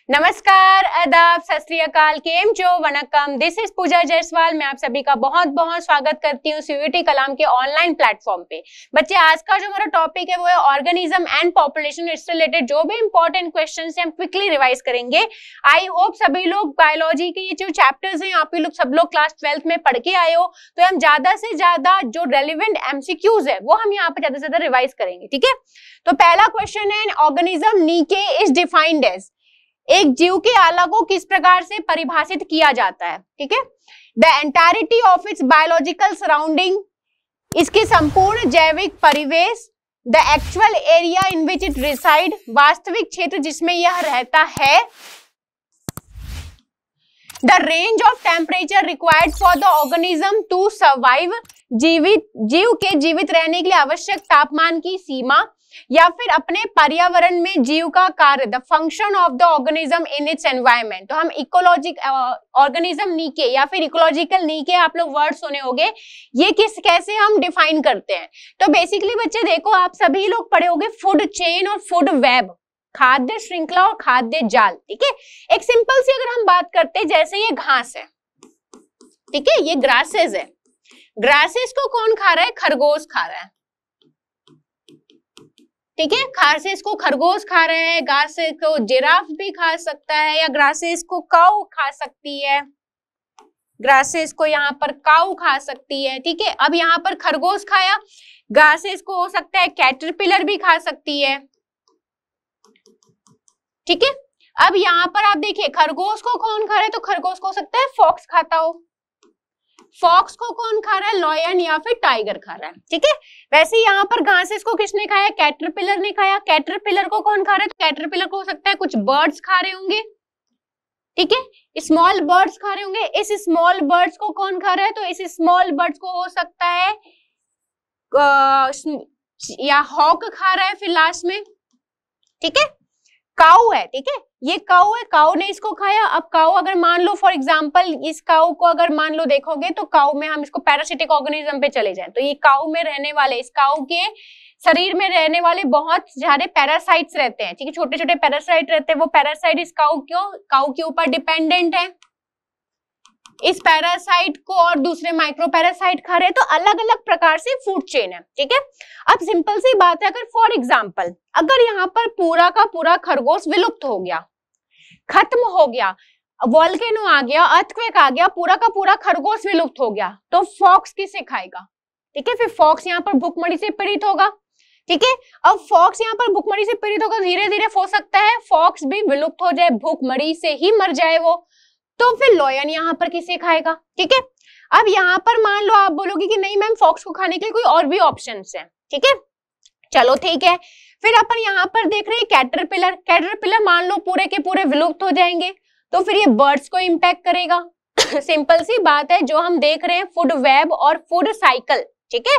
नमस्कार, आदाब, सत श्री अकाल, केम जो, वनकम। दिस इज पूजा जायसवाल। मैं आप सभी का बहुत बहुत स्वागत करती हूँ सीयूईटी कलाम के ऑनलाइन प्लेटफॉर्म पे। बच्चे, आज का जो हमारा टॉपिक है वो है ऑर्गेनिज्म एंड पॉपुलेशन। इससे रिलेटेड जो भी इंपॉर्टेंट क्वेश्चन है हम क्विकली रिवाइज करेंगे। आई होप सभी लोग बायोलॉजी के ये जो चैप्टर्स हैं आप लोग सब लोग क्लास 12th में पढ़ के आए हो, तो हम ज्यादा से ज्यादा जो रेलिवेंट एमसीक्यूज है वो हम यहाँ पे ज्यादा से ज्यादा रिवाइज करेंगे। ठीक है, तो पहला क्वेश्चन है, ऑर्गेनिज्म नीके इज डिफाइंड एज, एक जीव के आला को किस प्रकार से परिभाषित किया जाता है। ठीक है, the entirety of its biological surrounding, इसके संपूर्ण जैविक परिवेश, the actual area in which it reside, वास्तविक क्षेत्र जिसमें यह रहता है, the range of temperature required for the organism to survive, जीव के जीवित रहने के लिए आवश्यक तापमान की सीमा, या फिर अपने पर्यावरण में जीव का कार्य, the function of the organism in its environment. तो हम ऑर्गेनिज्म नीके या फिर इकोलॉजिकल नीके आप लोग वर्ड सुने होंगे, ये कैसे हम डिफाइन करते हैं। तो बेसिकली बच्चे देखो, आप सभी लोग पढ़े होंगे फूड चेन और फूड वेब, खाद्य श्रृंखला और खाद्य जाल। ठीक है, एक सिंपल सी अगर हम बात करते हैं, जैसे ये घास है, ठीक है, ये ग्रासेस है, ग्रासेस को कौन खा रहा है? खरगोश खा रहा है। ठीक है, ग्रासेस को खरगोश खा रहे हैं, ग्रासेस को जिराफ भी खा सकता है, या ग्रासेस को काऊ खा सकती है, ग्रासेस को यहाँ पर काऊ खा सकती है। ठीक है, अब यहाँ पर खरगोश खाया, ग्रासेस को हो सकता है कैटरपिलर भी खा सकती है। ठीक है, अब यहाँ पर आप देखिए खरगोश को कौन खा रहा है, तो खरगोश को हो सकता है फॉक्स खाता हो, फॉक्स को कौन खा रहा है? लायन या फिर टाइगर खा रहा है। ठीक है, वैसे यहाँ पर घासेस को किसने खाया? कैटरपिलर ने खाया। कैटरपिलर को कौन खा रहा है? तो कैटरपिलर को हो सकता है कुछ बर्ड्स खा रहे होंगे। ठीक है, स्मॉल बर्ड्स खा रहे होंगे। इस स्मॉल बर्ड्स को कौन खा रहा है? तो इस स्मॉल बर्ड्स को हो सकता है या हॉक खा रहा है फिर लास्ट में। ठीक है, काऊ है, ठीक है, ये काऊ है, काऊ ने इसको खाया। अब काऊ अगर मान लो फॉर एग्जांपल, इस काऊ को अगर मान लो देखोगे तो काऊ में हम इसको पैरासिटिक ऑर्गेनिज्म पे चले जाएं, तो ये काऊ में रहने वाले, इस काऊ के शरीर में रहने वाले बहुत सारे पैरासाइट्स रहते हैं। ठीक है, छोटे छोटे पैरासाइट रहते हैं, वो पैरासाइट इस काऊ के ऊपर डिपेंडेंट है। इस पैरासाइट को और दूसरे माइक्रो पैरासाइट खा रहे हैं, तो अलग अलग प्रकार से फूड चेन है। ठीक है, अब सिंपल सी बात है, अगर फॉर एग्जांपल अगर यहाँ पर पूरा का पूरा खरगोश विलुप्त हो गया, खत्म हो गया, वोल्केनो आ गया, अर्थक्वेक आ गया, पूरा का पूरा खरगोश विलुप्त हो गया, तो फॉक्स किसे खाएगा? ठीक है, फिर फॉक्स यहाँ पर भूखमरी से पीड़ित होगा। ठीक है, अब फॉक्स यहाँ पर भूखमरी से पीड़ित होगा, धीरे धीरे हो सकता है फॉक्स भी विलुप्त हो जाए, भूखमरी से ही मर जाए वो, तो फिर लायन यहाँ पर किसे खाएगा? ठीक है, अब यहाँ पर मान लो आप बोलोगे कि नहीं मैम, फॉक्स को खाने के लिए कोई और भी ऑप्शंस हैं। ठीक है, चलो ठीक है, फिर अपन यहाँ पर देख रहे हैं कैटरपिलर। कैटरपिलर मान लो पूरे के पूरे विलुप्त हो जाएंगे, तो फिर ये बर्ड्स को इंपैक्ट करेगा। सिंपल सी बात है, जो हम देख रहे हैं फूड वेब और फूड साइकिल। ठीक है,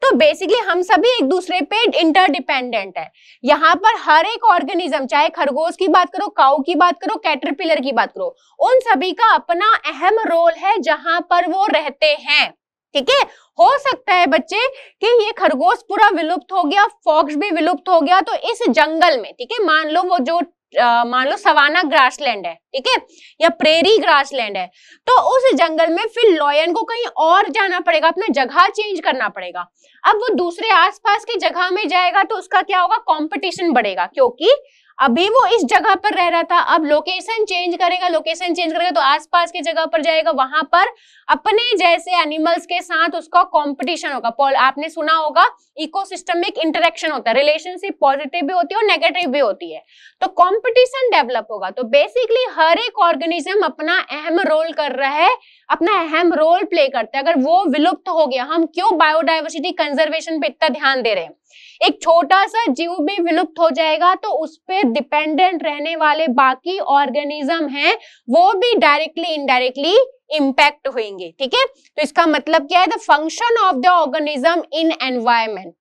तो बेसिकली हम सभी एक दूसरे पे इंटरडिपेंडेंट है। यहाँ पर हर एक ऑर्गेनिज्म, चाहे खरगोश की बात करो, काऊ की बात करो, कैटरपिलर की बात करो, उन सभी का अपना अहम रोल है जहां पर वो रहते हैं। ठीक है, हो सकता है बच्चे कि ये खरगोश पूरा विलुप्त हो गया, फॉक्स भी विलुप्त हो गया, तो इस जंगल में, ठीक है, मान लो वो जो मान लो सवाना ग्रासलैंड है, ठीक है, या प्रेरी ग्रासलैंड है, तो उस जंगल में फिर लायन को कहीं और जाना पड़ेगा, अपना जगह चेंज करना पड़ेगा। अब वो दूसरे आसपास की जगह में जाएगा तो उसका क्या होगा? कंपटीशन बढ़ेगा, क्योंकि अभी वो इस जगह पर रह रहा था, अब लोकेशन चेंज करेगा, लोकेशन चेंज करेगा तो आसपास की जगह पर जाएगा, वहां पर अपने जैसे एनिमल्स के साथ उसका कंपटीशन होगा। आपने सुना होगा इकोसिस्टम में एक इंटरेक्शन होता है, रिलेशनशिप पॉजिटिव भी होती है और नेगेटिव भी होती है, तो कंपटीशन डेवलप होगा। तो बेसिकली हर एक ऑर्गेनिज्म अपना अहम रोल कर रहा है, अपना अहम रोल प्ले करता है। अगर वो विलुप्त हो गया, हम क्यों बायोडाइवर्सिटी कंजर्वेशन पे इतना ध्यान दे रहे हैं, एक छोटा सा जीव भी विलुप्त हो जाएगा तो उस पे डिपेंडेंट रहने वाले बाकी ऑर्गेनिज्म हैं, वो भी डायरेक्टली इनडायरेक्टली इंपैक्ट होंगे। ठीक है, तो इसका मतलब क्या है? The function of the organism in environment.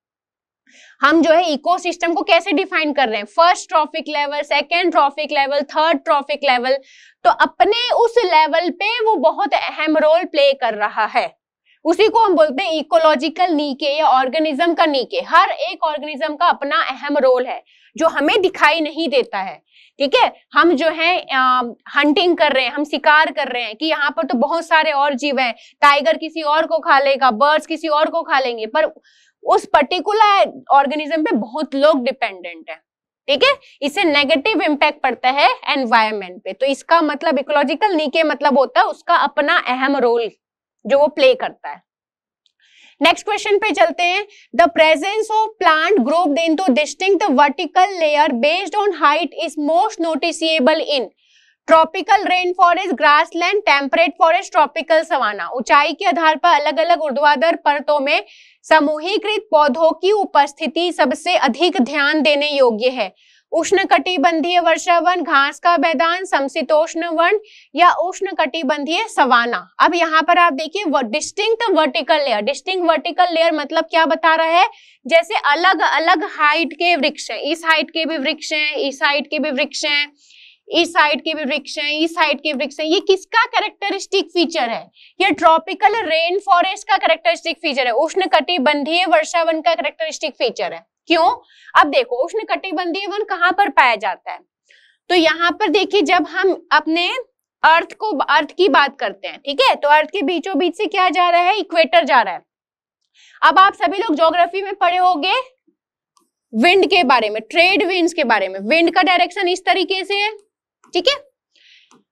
हम जो है इकोसिस्टम को कैसे डिफाइन कर रहे हैं? First trophic level, second trophic level, third trophic level, तो अपने उस लेवल पे वो बहुत अहम रोल प्ले कर रहा है। उसी को हम बोलते हैं इकोलॉजिकल नीके या ऑर्गेनिज्म का नीके। हर एक ऑर्गेनिज्म का अपना अहम रोल है जो हमें दिखाई नहीं देता है, ठीक है, हम जो है हंटिंग कर रहे हैं, हम शिकार कर रहे हैं कि यहाँ पर तो बहुत सारे और जीव हैं, टाइगर किसी और को खा लेगा, बर्ड्स किसी और को खा लेंगे, पर उस पर्टिकुलर ऑर्गेनिज्म पे बहुत लोग डिपेंडेंट है। ठीक है, इससे नेगेटिव इंपैक्ट पड़ता है एनवायरनमेंट पे। तो इसका मतलब इकोलॉजिकल नीके मतलब होता है उसका अपना अहम रोल जो वो प्ले करता है। नेक्स्ट क्वेश्चन पे चलते हैं। The presence of plant group into distinct vertical layer based on height is most noticeable in tropical rain forest, grassland, temperate forest, tropical savanna. ऊंचाई के आधार पर अलग अलग ऊर्ध्वाधर परतों में समूहीकृत पौधों की उपस्थिति सबसे अधिक ध्यान देने योग्य है। उष्णकटिबंधीय वर्षावन, घास का मैदान, समशीतोष्ण वन या उष्णकटिबंधीय सवाना। अब यहाँ पर आप देखिए distinct vertical layer, distinct vertical layer मतलब क्या बता रहा है, जैसे अलग अलग हाइट के वृक्ष हैं, इस हाइट के भी वृक्ष हैं, इस हाइट के भी वृक्ष हैं, इस साइड के भी वृक्ष हैं, इस साइड के वृक्ष हैं। ये किसका कैरेक्टरिस्टिक फीचर है, ये ट्रॉपिकल रेन फॉरेस्ट का कैरेक्टरिस्टिक फीचर है, उष्णकटिबंधीय वर्षावन का कैरेक्टरिस्टिक फीचर है। क्यों? अब देखो उष्णकटिबंधीय वन कहाँ पर पाया जाता है, तो यहाँ पर देखिए जब हम अपने अर्थ की बात करते हैं, ठीक है, तो अर्थ के बीचों बीच से क्या जा रहा है, इक्वेटर जा रहा है। अब आप सभी लोग ज्योग्राफी में पढ़े होंगे विंड के बारे में, ट्रेड विंड्स के बारे में, विंड का डायरेक्शन इस तरीके से है, ठीक है।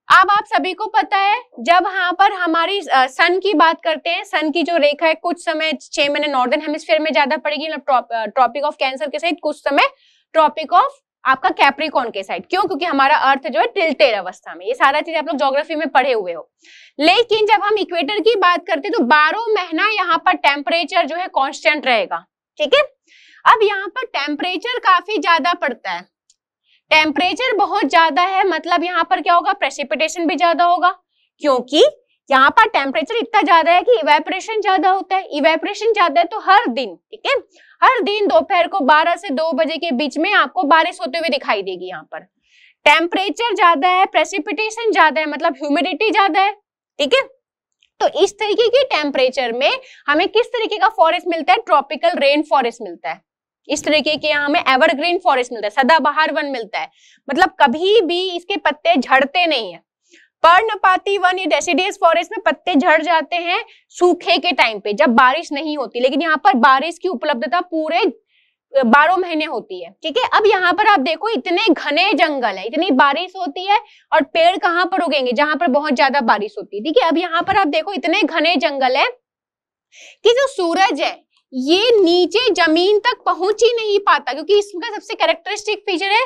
अब आप सभी को पता है जब यहाँ पर हमारी सन की बात करते हैं, सन की जो रेखा है कुछ समय 6 महीने नॉर्दर्न हेमिस्फीयर में ज्यादा पड़ेगी, ट्रॉपिक ऑफ कैंसर के साइड, कुछ समय ट्रॉपिक ऑफ आपका कैप्रिकॉर्न के साइड। क्यों? क्योंकि हमारा अर्थ जो है टिल्टेड अवस्था में। ये सारा चीज आप लोग ज्योग्राफी में पढ़े हुए हो। लेकिन जब हम इक्वेटर की बात करते हैं तो 12 महीना यहाँ पर टेम्परेचर जो है कॉन्स्टेंट रहेगा, ठीक है। अब यहाँ पर टेम्परेचर काफी ज्यादा पड़ता है, टेम्परेचर बहुत ज्यादा है, मतलब यहाँ पर क्या होगा, प्रेसिपिटेशन भी ज्यादा होगा, क्योंकि यहाँ पर टेम्परेचर इतना ज्यादा है कि इवेपोरेशन ज्यादा होता है। इवेपोरेशन ज्यादा है तो हर दिन, ठीक है, हर दिन दोपहर को 12 से 2 बजे के बीच में आपको बारिश होते हुए दिखाई देगी। यहाँ पर टेम्परेचर ज्यादा है, प्रेसिपिटेशन ज्यादा है, मतलब ह्यूमिडिटी ज्यादा है, ठीक है। तो इस तरीके की टेम्परेचर में हमें किस तरीके का फॉरेस्ट मिलता है, ट्रॉपिकल रेन फॉरेस्ट मिलता है। इस तरीके के यहाँ हमें एवरग्रीन फॉरेस्ट मिलता है, सदाबहार वन मिलता है, मतलब कभी भी इसके पत्ते झड़ते नहीं है। पर्णपाती वन या डेसिडियस फॉरेस्ट में पत्ते झड़ जाते हैं सूखे के टाइम पे, जब बारिश नहीं होती, लेकिन यहाँ पर बारिश की उपलब्धता पूरे 12 महीने होती है, ठीक है। अब यहाँ पर आप देखो इतने घने जंगल है, इतनी बारिश होती है और पेड़ कहाँ पर उगेंगे, जहां पर बहुत ज्यादा बारिश होती है, ठीक है। अब यहाँ पर आप देखो इतने घने जंगल है कि जो सूरज है ये नीचे जमीन तक पहुंच ही नहीं पाता, क्योंकि इसका सबसे कैरेक्टरिस्टिक फीचर है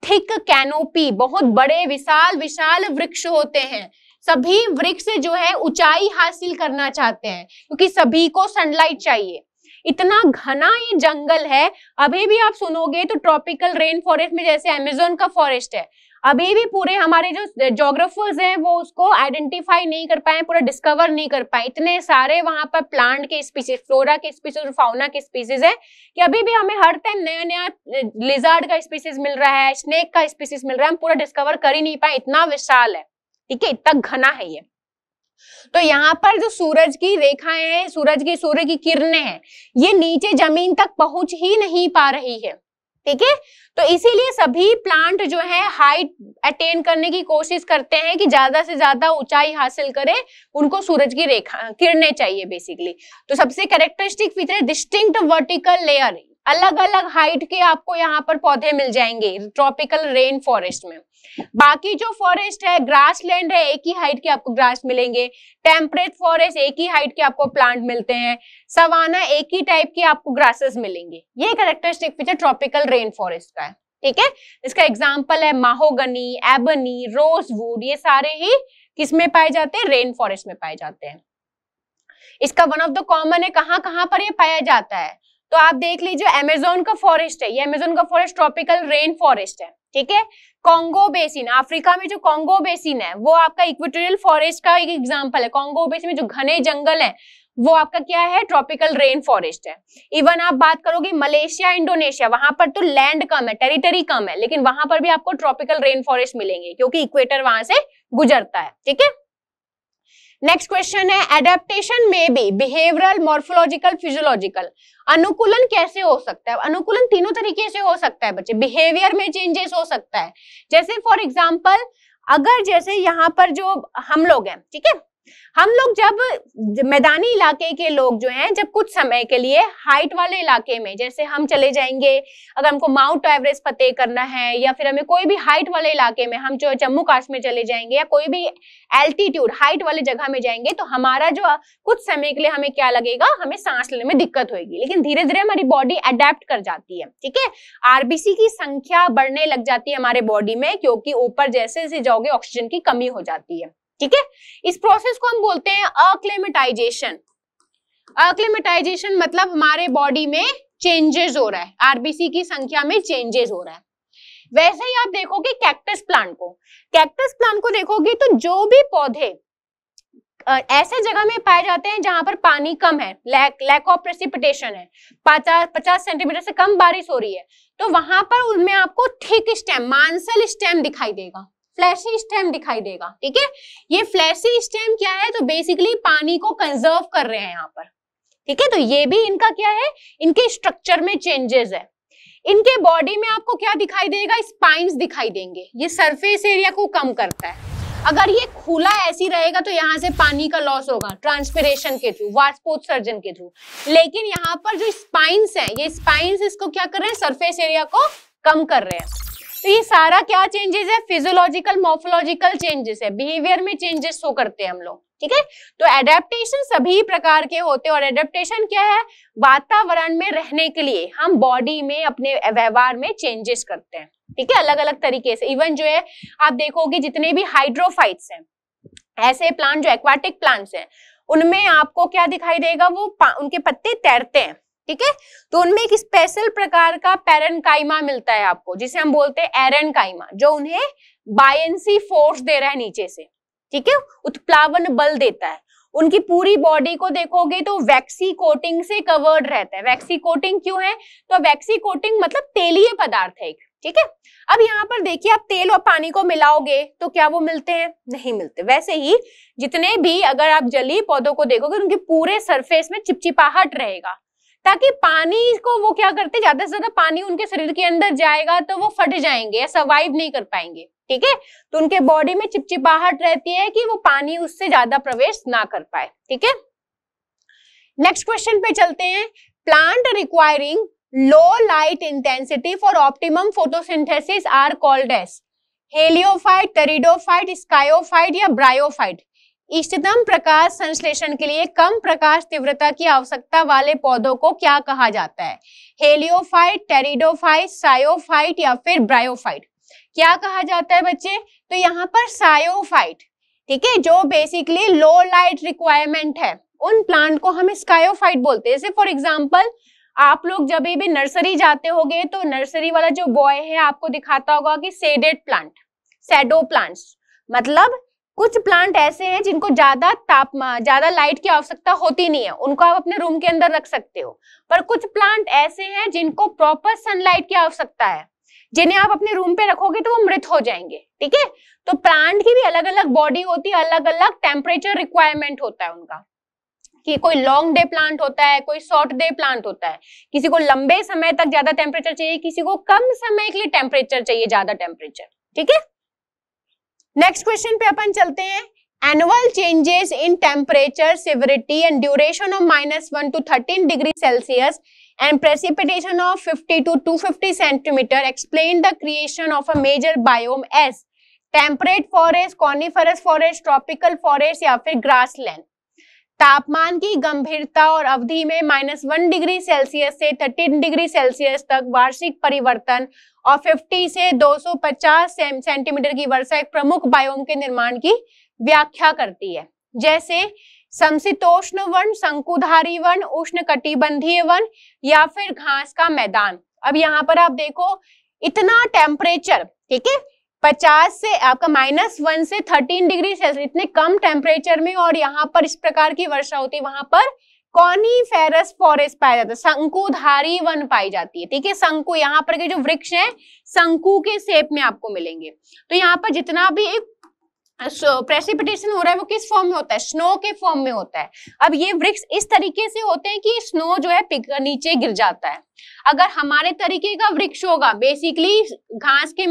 थिक कैनोपी, बहुत बड़े विशाल विशाल वृक्ष होते हैं। सभी वृक्ष जो है ऊंचाई हासिल करना चाहते हैं क्योंकि सभी को सनलाइट चाहिए। इतना घना ये जंगल है। अभी भी आप सुनोगे तो ट्रॉपिकल रेन फॉरेस्ट में जैसे अमेज़न का फॉरेस्ट है, अभी भी पूरे हमारे जो जोग्राफर्स हैं वो उसको आइडेंटिफाई नहीं कर पाए, पूरा डिस्कवर नहीं कर पाए। इतने सारे वहां पर प्लांट के स्पीसीज, फ्लोरा के स्पीसीज और फाउना के स्पीसीज है कि अभी भी हमें हर टाइम नया नया लिजर्ड का स्पीसीज मिल रहा है, स्नेक का स्पीसीज मिल रहा है, हम पूरा डिस्कवर कर ही नहीं पाए, इतना विशाल है, ठीक है, इतना घना है ये। तो यहाँ पर जो सूरज की रेखाएं हैं, सूर्य की किरणें हैं, ये नीचे जमीन तक पहुंच ही नहीं पा रही है, ठीक है। तो इसीलिए सभी प्लांट जो है हाइट अटेन करने की कोशिश करते हैं कि ज्यादा से ज्यादा ऊंचाई हासिल करे, उनको सूरज की रेखा किरणें चाहिए बेसिकली। तो सबसे कैरेक्टरिस्टिक फीचर है डिस्टिंक्ट वर्टिकल लेयर, अलग अलग हाइट के आपको यहाँ पर पौधे मिल जाएंगे ट्रॉपिकल रेन फॉरेस्ट में। बाकी जो फॉरेस्ट है, ग्रास लैंड है, एक ही हाइट के आपको ग्रास मिलेंगे, टेम्परेट फॉरेस्ट एक ही हाइट के आपको प्लांट मिलते हैं, सवाना एक ही टाइप के आपको ग्रासेस मिलेंगे। ये characteristic feature tropical rain forest का है, ठीक है। इसका एग्जांपल है माहोगनी, एबनी, रोजवुड, ये सारे ही किसमें पाए जाते हैं, रेन फॉरेस्ट में पाए जाते हैं। इसका वन ऑफ द कॉमन है, कहाँ पर ये पाया जाता है, तो आप देख लीजिए अमेज़न का फॉरेस्ट है, ये अमेज़न का फॉरेस्ट ट्रॉपिकल रेन फॉरेस्ट है, ठीक है। कॉन्गो बेसिन, अफ्रीका में जो कॉन्गो बेसिन है वो आपका इक्वेटोरियल फॉरेस्ट का एक एग्जांपल है। कॉन्गो बेसिन में जो घने जंगल है वो आपका क्या है, ट्रॉपिकल रेन फॉरेस्ट है। इवन आप बात करोगे मलेशिया, इंडोनेशिया, वहां पर तो लैंड कम है, टेरिटरी कम है, लेकिन वहां पर भी आपको ट्रॉपिकल रेन फॉरेस्ट मिलेंगे क्योंकि इक्वेटर वहां से गुजरता है, ठीक है। नेक्स्ट क्वेश्चन है एडेप्टेशन में बी बिहेवियरल, मॉर्फोलॉजिकल, फिजियोलॉजिकल। अनुकूलन कैसे हो सकता है? अनुकूलन तीनों तरीके से हो सकता है बच्चे। बिहेवियर में चेंजेस हो सकता है, जैसे फॉर एग्जांपल अगर जैसे यहाँ पर जो हम लोग हैं, ठीक है, हम लोग जब मैदानी इलाके के लोग जो हैं, जब कुछ समय के लिए हाइट वाले इलाके में, जैसे हम चले जाएंगे, अगर हमको माउंट एवरेस्ट फतेह करना है या फिर हमें कोई भी हाइट वाले इलाके में, हम जो जम्मू कश्मीर चले जाएंगे या कोई भी एल्टीट्यूड हाइट वाले जगह में जाएंगे, तो हमारा जो कुछ समय के लिए हमें क्या लगेगा, हमें सांस लेने में दिक्कत होगी, लेकिन धीरे धीरे हमारी बॉडी अडेप्ट कर जाती है, ठीक है। आरबीसी की संख्या बढ़ने लग जाती है हमारे बॉडी में, क्योंकि ऊपर जैसे जैसे जाओगे ऑक्सीजन की कमी हो जाती है, ठीक है। इस प्रोसेस को हम बोलते हैं अक्लेमेटाइजेशन। अक्लेमेटाइजेशन मतलब हमारे बॉडी में चेंजेस हो रहा है, आरबीसी की संख्या में चेंजेस हो रहा है। वैसे ही आप देखोगे कैक्टस प्लांट को देखोगे तो जो भी पौधे ऐसे जगह में पाए जाते हैं जहां पर पानी कम है, लैक ऑफ प्रेसिपिटेशन है, 50 सेंटीमीटर से कम बारिश हो रही है, तो वहां पर उनमें आपको थिक स्टेम, मांसल स्टेम दिखाई देगा, फ्लैशी स्टेम दिखाई देगा, ठीक है। ये फ्लैशी स्टेम क्या है, तो बेसिकली पानी को कंजर्व कर रहे हैं यहाँ पर, ठीक है। तो ये भी इनका क्या है, इनके स्ट्रक्चर में चेंजेस है। इनके बॉडी में आपको क्या दिखाई देगा, स्पाइन्स दिखाई देंगे, ये सरफेस एरिया को कम करता है। अगर ये खुला ऐसी रहेगा तो यहाँ से पानी का लॉस होगा ट्रांसपिरेशन के थ्रू, वाष्पोत्सर्जन के थ्रू, लेकिन यहाँ पर जो स्पाइन्स हैं, ये स्पाइन्स इसको क्या कर रहे हैं, सरफेस एरिया को कम कर रहे हैं। तो ये सारा क्या चेंजेस है, फिजियोलॉजिकल, मॉर्फोलॉजिकल चेंजेस है, बिहेवियर में चेंजेस शो करते हैं हम लोग, ठीक है। तो एडेप्टेशन सभी प्रकार के होते हैं, और एडेप्टेशन क्या है, वातावरण में रहने के लिए हम बॉडी में अपने व्यवहार में चेंजेस करते हैं, ठीक है, अलग अलग तरीके से। इवन जो है आप देखोगे जितने भी हाइड्रोफाइट्स हैं, ऐसे प्लांट जो एक्वाटिक प्लांट्स हैं, उनमें आपको क्या दिखाई देगा, वो उनके पत्ते तैरते हैं, ठीक है। तो उनमें एक स्पेशल प्रकार का पैरेन्काइमा मिलता है आपको, जिसे हम बोलते हैं एरेन्काइमा, जो उन्हें बायंसी फोर्स दे रहा है नीचे से, ठीक है, उत्प्लावन बल देता है। उनकी पूरी बॉडी को देखोगे तो वैक्सी कोटिंग से कवर्ड रहता है। वैक्सी कोटिंग क्यों है, तो वैक्सी कोटिंग मतलब तेलीय पदार्थ है एक, ठीक है। अब यहाँ पर देखिए, आप तेल और पानी को मिलाओगे तो क्या वो मिलते हैं, नहीं मिलते। वैसे ही जितने भी अगर आप जलीय पौधों को देखोगे, उनके पूरे सरफेस में चिपचिपाहट रहेगा, ताकि पानी को वो क्या करते, ज्यादा से ज्यादा पानी उनके शरीर के अंदर जाएगा तो वो फट जाएंगे या सर्वाइव नहीं कर पाएंगे, ठीक है। तो उनके बॉडी में चिपचिपाहट रहती है कि वो पानी उससे ज्यादा प्रवेश ना कर पाए, ठीक है। नेक्स्ट क्वेश्चन पे चलते हैं। Plant requiring low light intensity for optimum photosynthesis are called as heliophyte, pteridophyte, sciophyte या ब्रायोफाइट। इष्टतम प्रकाश संश्लेषण के लिए कम प्रकाश तीव्रता की आवश्यकता वाले पौधों को क्या कहा जाता है, हेलियोफाइट, टेरिडोफाइट, सायोफाइट या फिर ब्रायोफाइट। क्या कहा जाता है बच्चे, तो यहाँ पर सायोफाइट, ठीक है, जो बेसिकली लो लाइट रिक्वायरमेंट है, उन प्लांट को हम स्कायोफाइट बोलते हैं। जैसे फॉर एग्जांपल आप लोग जब भी नर्सरी जाते होगे तो नर्सरी वाला जो बॉय है आपको दिखाता होगा कि शेडेड प्लांट, शैडो प्लांट्स, मतलब कुछ प्लांट ऐसे हैं जिनको ज्यादा लाइट की आवश्यकता होती नहीं है, उनको आप अपने रूम के अंदर रख सकते हो। पर कुछ प्लांट ऐसे हैं जिनको प्रॉपर सनलाइट की आवश्यकता है, जिन्हें आप अपने रूम पे रखोगे तो वो मृत हो जाएंगे, ठीक है। तो प्लांट की भी अलग अलग बॉडी होती है, अलग अलग टेम्परेचर रिक्वायरमेंट होता है उनका, कि कोई लॉन्ग डे प्लांट होता है, कोई शॉर्ट डे प्लांट होता है, किसी को लंबे समय तक ज्यादा टेम्परेचर चाहिए, किसी को कम समय के लिए टेम्परेचर चाहिए, ज्यादा टेम्परेचर, ठीक है। नेक्स्ट क्वेश्चन पे अपन चलते हैं। Annual changes in temperature, severity and duration of -1 to 13 degree Celsius and precipitation of 50 to 250 centimeter explain the creation of a major biome as temperate forest, coniferous forest, tropical forest या फिर grassland। तापमान की गंभीरता और अवधि में -1 degree Celsius से 13 degree Celsius तक वार्षिक परिवर्तन और 50 से 250 सेंटीमीटर की वर्षा एक प्रमुख बायोम के निर्माण की व्याख्या करती है, जैसे समशीतोष्ण वन, शंकुधारी वन, उष्ण कटिबंधीय वन या फिर घास का मैदान। अब यहाँ पर आप देखो इतना टेम्परेचर, ठीक है, 50 से आपका -1 से 13 डिग्री सेल्सियस, इतने कम टेम्परेचर में, और यहाँ पर इस प्रकार की वर्षा होती है, वहां पर कॉनिफेरस फॉरेस्ट पाया जाता है, शंकुधारी वन पाई जाती है, ठीक है। शंकु, यहाँ पर के जो वृक्ष हैं शंकु के शेप में आपको मिलेंगे। तो यहाँ पर जितना भी प्रेसिपिटेशन हो रहा है वो किस फॉर्म में होता है, स्नो के फॉर्म में होता है। अब ये वृक्ष इस तरीके से होते हैं कि स्नो जो है नीचे गिर जाता है। अगर हमारे तरीके का वृक्ष होगा, बेसिकली घास के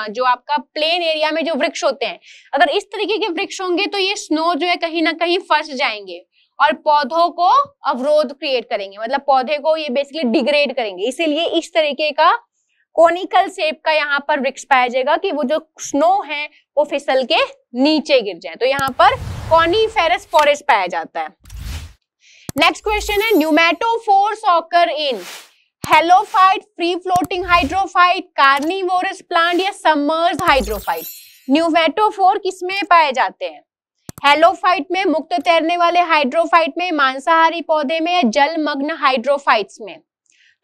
जो आपका प्लेन एरिया में जो वृक्ष होते हैं, अगर इस तरीके के वृक्ष होंगे तो ये स्नो जो है कहीं ना कहीं फंस जाएंगे और पौधों को अवरोध क्रिएट करेंगे, मतलब पौधे को ये बेसिकली डिग्रेड करेंगे। इसीलिए इस तरीके का कोनिकल शेप का यहाँ पर वृक्ष पाया जाएगा कि वो जो स्नो है वो फिसल के नीचे गिर जाए, तो यहाँ पर कॉनिफेरस फॉरेस्ट पाया जाता है। नेक्स्ट क्वेश्चन है, pneumatophores occur in halophyte, free floating hydrophyte, carnivorous plant या सबमर्ज्ड हाइड्रोफाइट। न्यूमेटोफोर किसमें पाए जाते हैं, हेलोफाइट में, मुक्त तैरने वाले हाइड्रोफाइट में, मांसाहारी पौधे में या जलमग्न हाइड्रोफाइट्स में।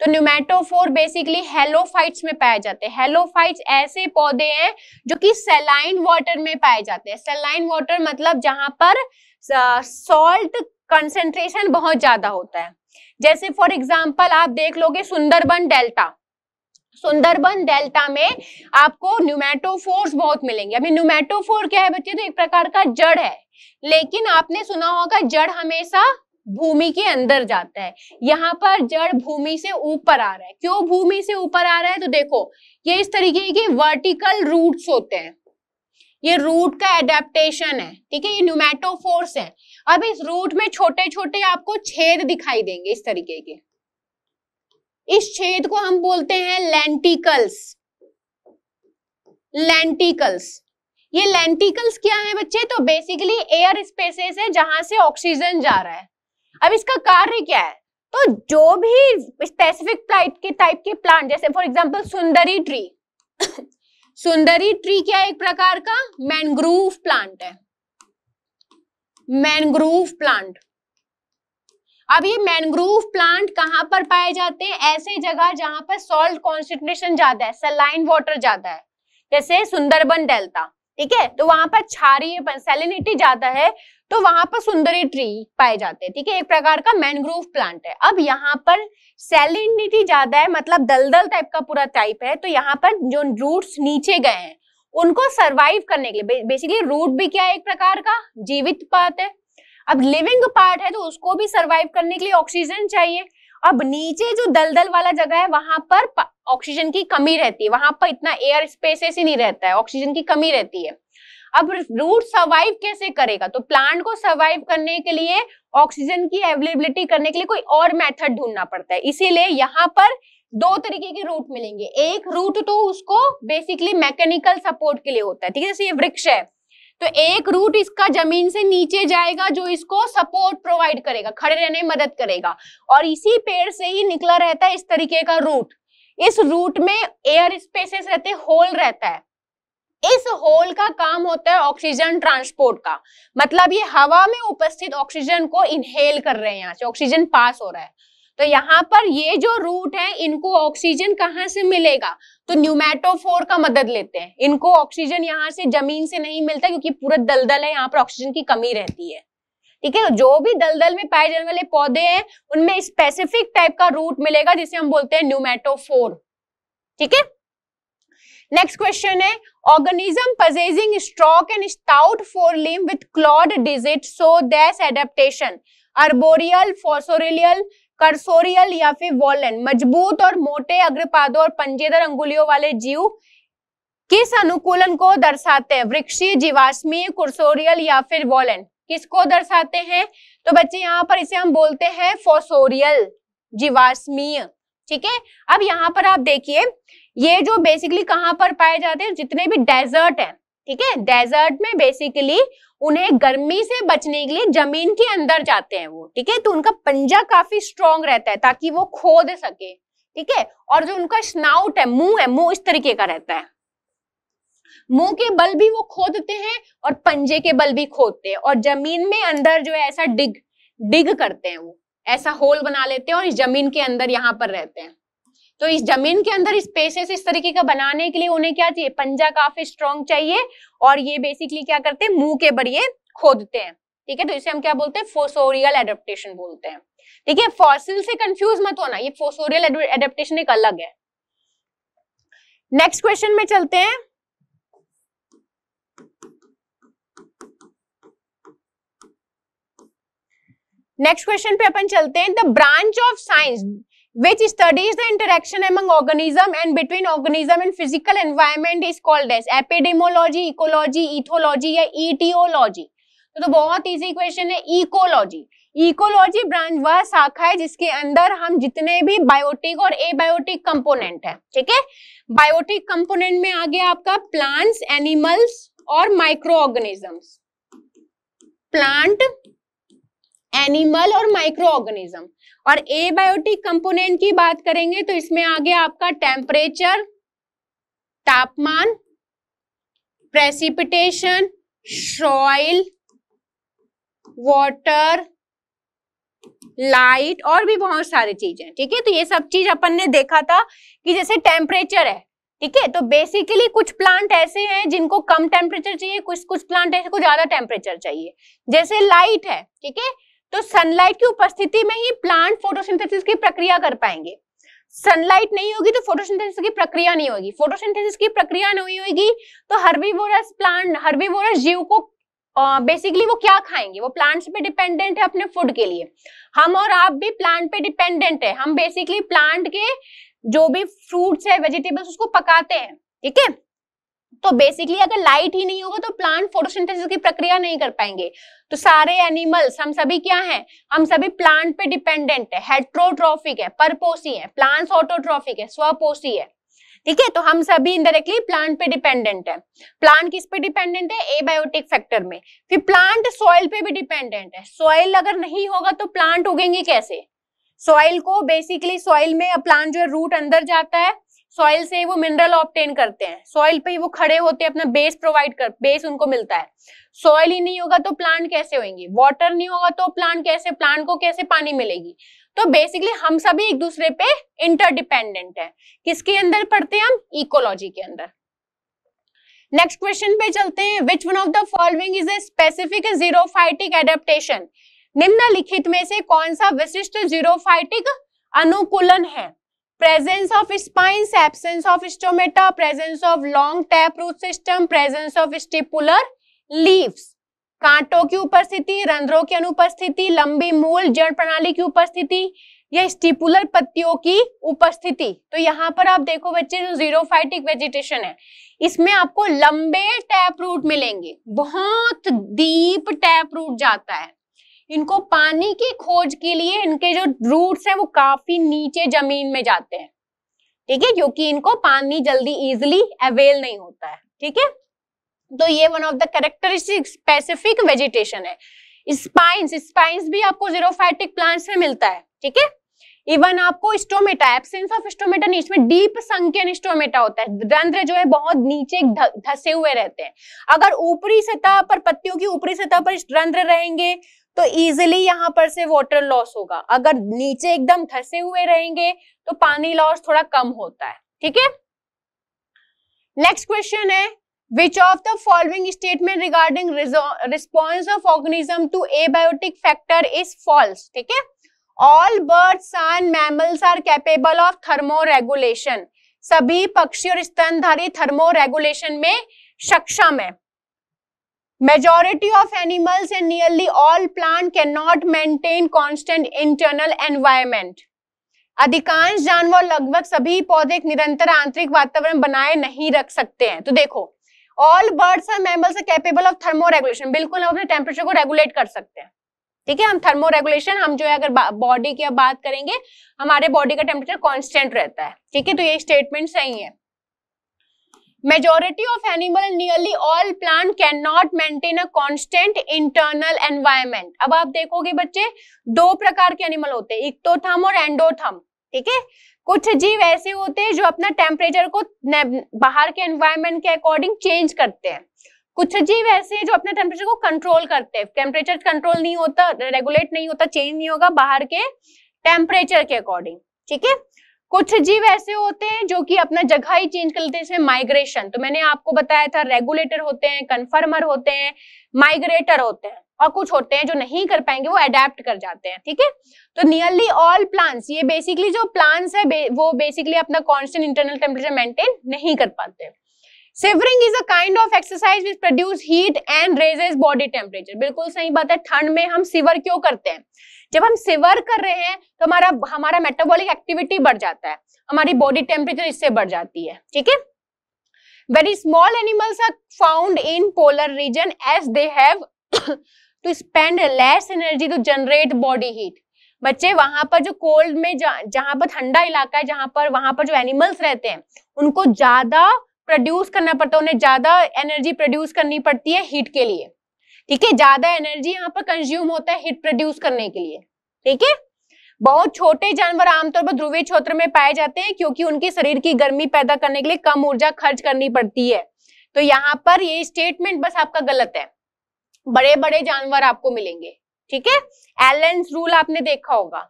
तो न्यूमेटोफोर बेसिकली हेलोफाइट्स में पाए जाते हैं। हेलोफाइट्स ऐसे पौधे हैं जो कि सैलाइन वाटर में पाए जाते हैं। सैलाइन वाटर मतलब जहां पर सॉल्ट कंसेंट्रेशन बहुत ज्यादा होता है। जैसे फॉर एग्जांपल आप देख लोगे सुंदरबन डेल्टा, सुंदरबन डेल्टा में आपको न्यूमेटोफोर्स बहुत मिलेंगे। अभी न्यूमेटोफोर क्या है बच्चे, तो एक प्रकार का जड़ है, लेकिन आपने सुना होगा जड़ हमेशा भूमि के अंदर जाता है। यहाँ पर जड़ भूमि से ऊपर आ रहा है। क्यों भूमि से ऊपर आ रहा है, तो देखो ये इस तरीके के वर्टिकल रूट्स होते हैं, ये रूट का एडेप्टेशन है, ठीक है, ये न्यूमेटोफोर्स है। अब इस रूट में छोटे छोटे आपको छेद दिखाई देंगे इस तरीके के, इस छेद को हम बोलते हैं लेंटिकल्स। लेंटिकल्स, ये लेंटिकल्स क्या है बच्चे, तो बेसिकली एयर स्पेसेस है जहां से ऑक्सीजन जा रहा है। अब इसका कार्य क्या है, तो जो भी स्पेसिफिक टाइप के प्लांट, जैसे for example Sundari tree Sundari tree क्या है, एक प्रकार का मैंग्रोव प्लांट है, मैंग्रोव प्लांट। अब ये मैंग्रोव प्लांट कहां पर पाए जाते हैं, ऐसे जगह जहां पर सॉल्ट कॉन्सेंट्रेशन ज्यादा है, सलाइन वाटर ज्यादा है, जैसे सुंदरबन डेल्टा, ठीक है, तो वहां पर क्षारीयपन सैलिनिटी ज्यादा है, तो वहां पर सुंदरी ट्री पाए जाते हैं, ठीक है, एक प्रकार का मैंग्रोव प्लांट है। अब यहाँ पर सैलिनिटी ज्यादा है, मतलब दलदल टाइप का पूरा टाइप है, तो यहाँ पर जो रूट्स नीचे गए हैं उनको सरवाइव करने के लिए, बेसिकली रूट भी क्या है, एक प्रकार का जीवित पार्ट है। अब लिविंग पार्ट है तो उसको भी सरवाइव करने के लिए ऑक्सीजन चाहिए। अब नीचे जो दलदल वाला जगह है वहां पर ऑक्सीजन की कमी रहती है, वहां पर इतना एयर स्पेसेस ही नहीं रहता है, ऑक्सीजन की कमी रहती है। अब रूट सर्वाइव कैसे करेगा, तो प्लांट को सर्वाइव करने के लिए ऑक्सीजन की अवेलेबिलिटी करने के लिए कोई और मेथड ढूंढना पड़ता है। इसीलिए यहाँ पर दो तरीके के रूट मिलेंगे। एक रूट तो उसको बेसिकली मैकेनिकल सपोर्ट के लिए होता है, ठीक है, जैसे ये वृक्ष है तो एक रूट इसका जमीन से नीचे जाएगा जो इसको सपोर्ट प्रोवाइड करेगा, खड़े रहने में मदद करेगा, और इसी पेड़ से ही निकला रहता है इस तरीके का रूट। इस रूट में एयर स्पेसेस रहते हैं, होल रहता है, इस होल का काम होता है ऑक्सीजन ट्रांसपोर्ट का, मतलब ये हवा में उपस्थित ऑक्सीजन को इनहेल कर रहे हैं, यहाँ से ऑक्सीजन पास हो रहा है। तो यहाँ पर ये जो रूट है इनको ऑक्सीजन कहाँ से मिलेगा, तो न्यूमेटोफोर का मदद लेते हैं। इनको ऑक्सीजन यहाँ से जमीन से नहीं मिलता क्योंकि पूरा दलदल है, यहाँ पर ऑक्सीजन की कमी रहती है, ठीक है। जो भी दलदल में पाए जाने वाले पौधे हैं उनमें स्पेसिफिक टाइप का रूट मिलेगा जिसे हम बोलते हैं न्यूमेटोफोर, ठीक है। नेक्स्ट क्वेश्चन है, organism possessing stalk and stout forelimb with clawed digits so that adaptation, arboreal, fossorial, cursorial या फिर वॉलन, मजबूत और मोटे अग्रपादों और पंजेदार अंगुलियों वाले जीव किस अनुकूलन को दर्शाते हैं, वृक्षीय, जीवाश्मीय, कुर्सोरियल या फिर वॉलन, किसको दर्शाते हैं, तो बच्चे यहाँ पर इसे हम बोलते हैं फोसोरियल, जीवाश्मीय, ठीक है। अब यहाँ पर आप देखिए ये जो बेसिकली कहाँ पर पाए जाते हैं, जितने भी डेजर्ट है, ठीक है, डेजर्ट में बेसिकली उन्हें गर्मी से बचने के लिए जमीन के अंदर जाते हैं वो, ठीक है, तो उनका पंजा काफी स्ट्रॉन्ग रहता है ताकि वो खोद सके, ठीक है, और जो उनका स्नाउट है, मुंह है, मुंह इस तरीके का रहता है, मुंह के बल भी वो खोदते हैं और पंजे के बल भी खोदते हैं, और जमीन में अंदर जो है ऐसा डिग करते हैं, वो ऐसा होल बना लेते हैं और इस जमीन के अंदर यहाँ पर रहते हैं। तो इस जमीन के अंदर स्पेसेस इस तरीके का बनाने के लिए उन्हें क्या चाहिए, पंजा काफी स्ट्रॉन्ग चाहिए, और ये बेसिकली क्या करते हैं, मुंह के बरिए खोदते हैं, ठीक है, तो इसे हम क्या बोलते हैं, फोसोरियल एडेप्टेशन बोलते हैं, ठीक है। फॉसिल से कंफ्यूज मत होना, ये फोसोरियल एडेप्टेशन एक अलग है। नेक्स्ट क्वेश्चन में चलते हैं, नेक्स्ट क्वेश्चन पे अपन चलते हैं। The branch of science which studies the interaction among organism and between organism and physical environment is called as epidemiology, ecology, ethology या etiology। तो बहुत इजी क्वेश्चन है। इकोलॉजी, इकोलॉजी ब्रांच वह शाखा है जिसके अंदर हम जितने भी बायोटिक और एबायोटिक कंपोनेंट है, ठीक है। बायोटिक कंपोनेंट में आ गया आपका प्लांट्स, एनिमल्स और माइक्रो ऑर्गेनिजम्स। प्लांट, एनिमल और माइक्रो ऑर्गेनिज्म। और एबायोटिक कंपोनेंट की बात करेंगे तो इसमें आ गया आपका टेम्परेचर, तापमान, प्रेसिपिटेशन, सॉइल, वाटर, लाइट और भी बहुत सारी चीजें, ठीक है। तो ये सब चीज अपन ने देखा था कि जैसे टेम्परेचर है, ठीक है, तो बेसिकली कुछ प्लांट ऐसे हैं जिनको कम टेम्परेचर चाहिए, कुछ प्लांट ऐसे को ज्यादा टेम्परेचर चाहिए। जैसे लाइट है, ठीक है, तो सनलाइट की उपस्थिति में ही प्लांट फोटोसिंथेसिस की प्रक्रिया कर पाएंगे। सनलाइट नहीं होगी तो फोटोसिंथेसिस की प्रक्रिया नहीं होगी। फोटोसिंथेसिस की प्रक्रिया नहीं होगी तो हर्बीवोरस प्लांट, हर्बीवोरस जीव को बेसिकली वो क्या खाएंगे? वो प्लांट्स पे डिपेंडेंट है अपने फूड के लिए। हम और आप भी प्लांट पे डिपेंडेंट है। हम बेसिकली प्लांट के जो भी फ्रूट्स है, वेजिटेबल्स, उसको पकाते हैं, ठीक है। तो बेसिकली अगर लाइट ही नहीं होगा तो प्लांट फोटोसिंथेसिस की प्रक्रिया नहीं कर पाएंगे। तो सारे एनिमल्स, हम सभी क्या हैं? हम सभी प्लांट पे डिपेंडेंट है। हेट्रोट्रॉफिक है, परपोसी है, प्लांट्स ऑटोट्रॉफिक है, स्वपोषी है, ठीक है। तो हम सभी इनडायरेक्टली प्लांट पे डिपेंडेंट है। प्लांट किस पे डिपेंडेंट है? एबायोटिक फैक्टर में। फिर प्लांट सॉइल पे भी डिपेंडेंट है। सॉइल अगर नहीं होगा तो प्लांट उगेंगे कैसे? सॉइल को बेसिकली, सॉइल में प्लांट जो है रूट अंदर जाता है, सॉइल से वो मिनरल ऑब्टेन करते हैं, सॉइल पे ही वो खड़े होते हैं, अपना बेस प्रोवाइड कर, बेस उनको मिलता है। सॉइल ही नहीं होगा तो प्लांट कैसे होंगे? वाटर नहीं होगा तो प्लांट कैसे, प्लांट को कैसे पानी मिलेगी? तो बेसिकली हम सभी एक दूसरे पे इंटरडिपेंडेंट है। किसके अंदर पढ़ते हैं हम? इकोलॉजी के अंदर। नेक्स्ट क्वेश्चन पे चलते हैं। Which one of the following is a specific xerophytic adaptation? निम्नलिखित में से कौन सा विशिष्ट जीरोफाइटिक अनुकूलन है? Presence of spines, absence of stomata, presence of long tap root system, presence of stipular leaves, कांटों की उपस्थिति, रंध्रों की अनुपस्थिति, लंबी मूल जड़ प्रणाली की उपस्थिति या स्टिपुलर पत्तियों की उपस्थिति। तो यहाँ पर आप देखो बच्चे, जो जीरोफाइटिक वेजिटेशन है इसमें आपको लंबे टैप रूट मिलेंगे, बहुत डीप टैप रूट जाता है। इनको पानी की खोज के लिए इनके जो रूट्स हैं वो काफी नीचे जमीन में जाते हैं, ठीक है, क्योंकि इनको पानी जल्दी इजिली अवेल नहीं होता है, ठीक है। तो ये one of the characteristic specific vegetation है। स्पाइन्स, स्पाइन्स भी आपको जीरोफाइटिक प्लांट्स में मिलता है, ठीक है। इवन आपको स्टोमेटा, एब्सेंस ऑफ स्टोमेटा नहीं, इसमें डीप संकीर्ण स्टोमेटा होता है। रंध्र जो है बहुत नीचे धसे हुए रहते हैं। अगर ऊपरी सतह पर, पत्तियों की ऊपरी सतह पर रंध्र रहेंगे तो इजिली यहाँ पर से वाटर लॉस होगा। अगर नीचे एकदम धसे हुए रहेंगे तो पानी लॉस थोड़ा कम होता है, ठीक है। नेक्स्ट क्वेश्चन है, which of the following statement regarding response of organism to abiotic factor is false? ठीक है। All birds and mammals are capable of thermoregulation. सभी पक्षी और स्तनधारी थर्मोरेगुलेशन में सक्षम है। Majority of animals and nearly all plants cannot maintain constant internal environment. अधिकांश जानवर, लगभग सभी पौधे एक निरंतर आंतरिक वातावरण बनाए नहीं रख सकते हैं। तो देखो, all birds and mammals are capable of thermoregulation, बिल्कुल हम अपने टेम्परेचर को रेगुलेट कर सकते हैं, ठीक है। हम थर्मोरेगुलेशन, हम जो है अगर बॉडी की बात करेंगे, हमारे बॉडी का टेम्परेचर कांस्टेंट रहता है, ठीक है। तो ये स्टेटमेंट सही है। Majority of animal and nearly all plant can not maintain a constant internal environment. अब आप देखोगे बच्चे, दो प्रकार के एनिमल होते हैं, इक्टोथर्म और एंडोथर्म, ठीक है। कुछ जीव ऐसे होते हैं जो अपना टेम्परेचर को बाहर के एनवायरनमेंट के अकॉर्डिंग चेंज करते हैं। कुछ जीव ऐसे हैं जो अपने टेम्परेचर को कंट्रोल करते हैं। टेम्परेचर कंट्रोल नहीं होता, रेगुलेट नहीं होता, चेंज नहीं होगा बाहर के टेम्परेचर के अकॉर्डिंग, ठीक है। कुछ जीव ऐसे होते हैं जो कि अपना जगह ही चेंज कर लेते हैं, इसमें माइग्रेशन। तो मैंने आपको बताया था, रेगुलेटर होते हैं, कन्फर्मर होते हैं, माइग्रेटर होते हैं, और कुछ होते हैं जो नहीं कर पाएंगे, वो अडेप्ट कर जाते हैं, ठीक है। तो नियरली ऑल प्लांट्स, ये बेसिकली जो प्लांट्स है वो बेसिकली अपना कांस्टेंट इंटरनल टेम्परेचर मेंटेन नहीं कर पाते। Shivering is a kind of exercise which produce heat and raises body temperature. बिल्कुल सही बात है। ठंड में हम शिवर क्यों करते हैं? जब हम शिवर कर रहे हैं तो हमारा मेटाबॉलिक एक्टिविटी बढ़ जाता है, हमारी बॉडी टेम्परेचर इससे बढ़ जाती है। ठीक है। Very small animals are found in polar region as they have to spend less energy to generate body heat. बच्चे वहां पर जो कोल्ड में जहां पर ठंडा इलाका है, वहां पर जो एनिमल्स रहते हैं उनको ज्यादा प्रोड्यूस करना पड़ता है, उन्हें ज्यादा एनर्जी प्रोड्यूस करनी पड़ती है हीट के लिए। ठीक है, ज्यादा एनर्जी यहाँ पर कंज्यूम होता है हीट प्रोड्यूस करने के लिए। ठीक है। बहुत छोटे जानवर आमतौर पर ध्रुवीय क्षेत्र में पाए जाते हैं क्योंकि उनके शरीर की गर्मी पैदा करने के लिए कम ऊर्जा खर्च करनी पड़ती है। तो यहाँ पर ये स्टेटमेंट बस आपका गलत है। बड़े बड़े जानवर आपको मिलेंगे। ठीक है, एलेंस रूल आपने देखा होगा।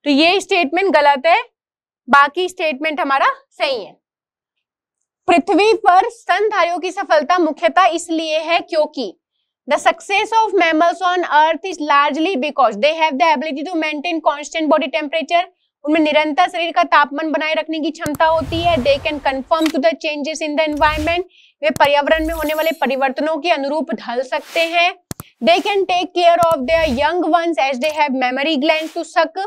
तो ये स्टेटमेंट गलत है, बाकी स्टेटमेंट हमारा सही है। पृथ्वी पर स्तनधारियों की सफलता मुख्यतः इसलिए है क्योंकि the success of mammals on earth is largely because they have the ability to maintain constant body temperature। उनमें निरंतर शरीर का तापमान बनाए रखने की क्षमता होती है। They can conform to the changes in the environment। वे पर्यावरण में होने वाले परिवर्तनों के अनुरूप ढल सकते हैं। They can take care of their young ones as they have mammary glands to suck।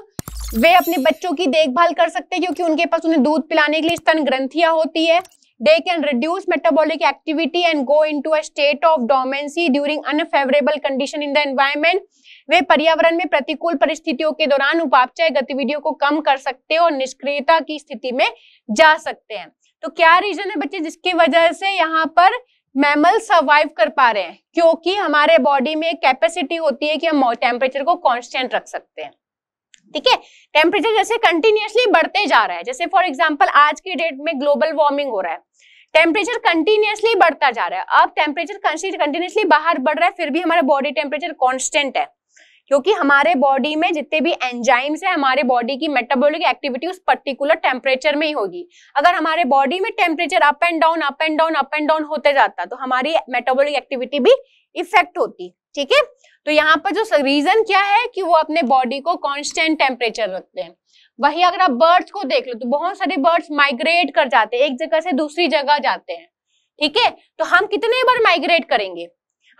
वे अपने बच्चों की देखभाल कर सकते हैं क्योंकि उनके पास उन्हें दूध पिलाने के लिए स्तन ग्रंथियां होती है। They can reduce metabolic activity and go into a state of dormancy during unfavorable condition in the environment। वे पर्यावरण में प्रतिकूल परिस्थितियों के दौरान उपापचय गतिविधियों को कम कर सकते हैं और निष्क्रियता की स्थिति में जा सकते हैं। तो क्या रीजन है बच्चे जिसकी वजह से यहाँ पर मैमल सर्वाइव कर पा रहे हैं? क्योंकि हमारे बॉडी में एक कैपेसिटी होती है कि हम टेम्परेचर को कांस्टेंट रख सकते हैं। ठीक है, टेम्परेचर जैसे कंटिन्यूअसली बढ़ते जा रहा है, जैसे फॉर एग्जांपल आज की डेट में ग्लोबल वार्मिंग हो रहा है, टेम्परेचर कंटिन्यूअसली बढ़ता जा रहा है। अब टेम्परेचर कंटिन्यूअसली बाहर बढ़ रहा है, फिर भी हमारा बॉडी टेम्परेचर कांस्टेंट है क्योंकि हमारे बॉडी में जितने भी एंजाइम्स है, हमारे बॉडी की मेटाबॉलिक एक्टिविटी उस पर्टिकुलर टेम्परेचर में ही होगी। अगर हमारे बॉडी में टेम्परेचर अप एंड डाउन होते जाता तो हमारी मेटाबॉलिक एक्टिविटी भी इफेक्ट होती। ठीक है, तो यहाँ पर जो रीजन क्या है कि वो अपने बॉडी को कांस्टेंट टेम्परेचर रखते हैं। वही अगर आप बर्ड्स को देख लो तो बहुत सारे बर्ड्स माइग्रेट कर जाते हैं, एक जगह से दूसरी जगह जाते हैं। ठीक है, तो हम कितने बार माइग्रेट करेंगे,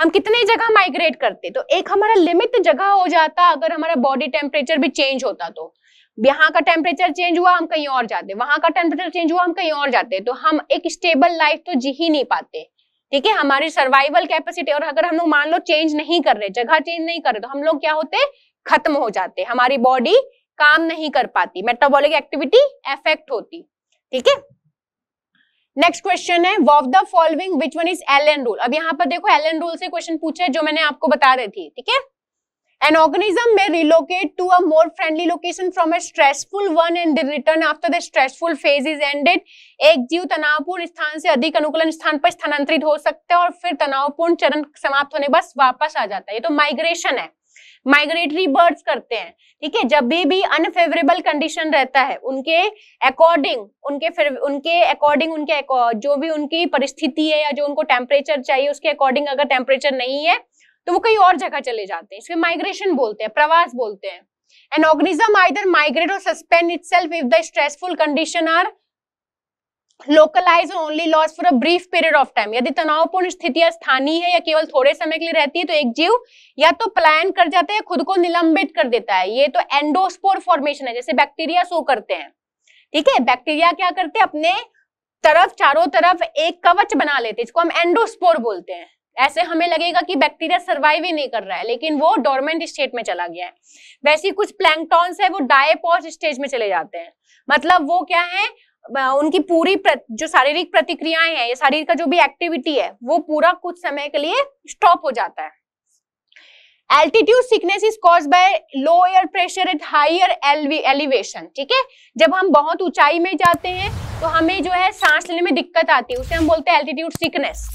हम कितने जगह माइग्रेट करते, तो एक हमारा लिमिट जगह हो जाता। अगर हमारा बॉडी टेम्परेचर भी चेंज होता तो यहाँ का टेम्परेचर चेंज हुआ हम कहीं और जाते, वहां का टेम्परेचर चेंज हुआ हम कहीं और जाते, तो हम एक स्टेबल लाइफ तो जी ही नहीं पाते। ठीक है, हमारी सर्वाइवल कैपेसिटी, और अगर हम लोग मान लो चेंज नहीं कर रहे, जगह चेंज नहीं कर रहे, तो हम लोग क्या होते, खत्म हो जाते, हमारी बॉडी काम नहीं कर पाती, मेटाबॉलिक एक्टिविटी अफेक्ट होती। ठीक है, नेक्स्ट क्वेश्चन है of the following which one is Allen rule. अब यहाँ पर देखो एलन रूल से क्वेश्चन पूछा है जो मैंने आपको बता रही थी। ठीक है, एन ऑर्गेनिज्म में relocate to a more friendly location from a stressful one and return after the stressful phase is ended. एक जीव तनावपूर्ण स्थान से अधिक अनुकूलन स्थान पर स्थानांतरित हो सकता है और फिर तनावपूर्ण चरण समाप्त होने बस वापस आ जाता है। ये तो माइग्रेशन है, माइग्रेटरी बर्ड्स करते हैं। ठीक है, जब भी अनफेवरेबल कंडीशन रहता है उनके अकॉर्डिंग, उनके जो भी उनकी परिस्थिति है या जो उनको टेम्परेचर चाहिए उसके अकॉर्डिंग अगर टेम्परेचर नहीं है तो वो कहीं और जगह चले जाते हैं। इसको माइग्रेशन बोलते हैं, प्रवास बोलते हैं। An organism either migrate or suspend itself if the stressful condition are localize only loss for a brief period of time. यदि तनावपूर्ण स्थितियां स्थानीय है या केवल थोड़े समय के लिए रहती है तो एक जीव या तो पलायन कर जाता है या खुद को निलंबित कर देता है। ये तो एंडोस्पोर फॉर्मेशन है, जैसे बैक्टीरिया शो करते हैं। ठीक है, बैक्टीरिया क्या करते हैं, अपने तरफ चारों तरफ एक कवच बना लेते हैं, इसको हम एंडोस्पोर बोलते हैं। ऐसे हमें लगेगा कि बैक्टीरिया सर्वाइव ही नहीं कर रहा है लेकिन वो डोरमेंट स्टेट में चला गया है। वैसे कुछ प्लैंकटॉन्स है वो डायपॉज स्टेज में चले जाते हैं, मतलब वो क्या है, उनकी पूरी जो शारीरिक प्रतिक्रियाएं हैं, ये शरीर का जो भी एक्टिविटी है वो पूरा कुछ समय के लिए स्टॉप हो जाता है। Altitude sickness is caused by low air pressure at higher elevation. ठीक है, जब हम बहुत ऊंचाई में जाते हैं तो हमें जो है सांस लेने में दिक्कत आती है, उसे हम बोलते हैं altitude sickness.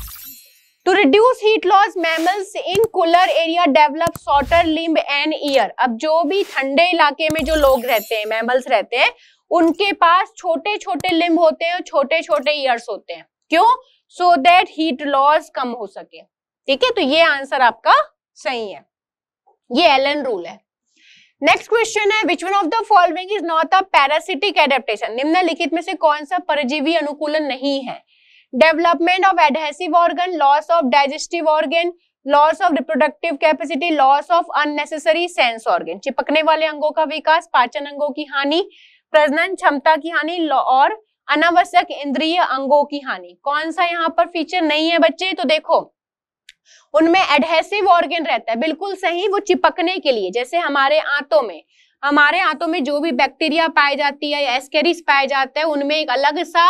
To reduce heat loss mammals in cooler area develop shorter limb and ear. अब जो भी ठंडे इलाके में जो लोग रहते हैं, मैमल्स रहते हैं, उनके पास छोटे छोटे लिम्ब होते हैं और छोटे छोटे ईयर्स होते हैं। क्यों? सो दैट हीट लॉस कम हो सके। ठीक है, तो ये आंसर आपका सही है, ये एलन रूल है। नेक्स्ट क्वेश्चन है विच one of the following is not a parasitic adaptation. निम्नलिखित में से कौन सा परजीवी अनुकूलन नहीं है? Development of adhesive organ, loss of digestive organ, loss of reproductive capacity, loss of unnecessary sense organ, चिपकने वाले अंगों का विकास, पाचन अंगों की हानि, प्रजनन क्षमता की हानि और अनावश्यक इंद्रिय अंगों की हानि। कौन सा यहाँ पर फीचर नहीं है बच्चे? तो देखो उनमें एडहेसिव ऑर्गन रहता है, बिल्कुल सही, वो चिपकने के लिए, जैसे हमारे आंतों में जो भी बैक्टीरिया पाई जाती है या एस्केरिस पाया जाता है, उनमें एक अलग सा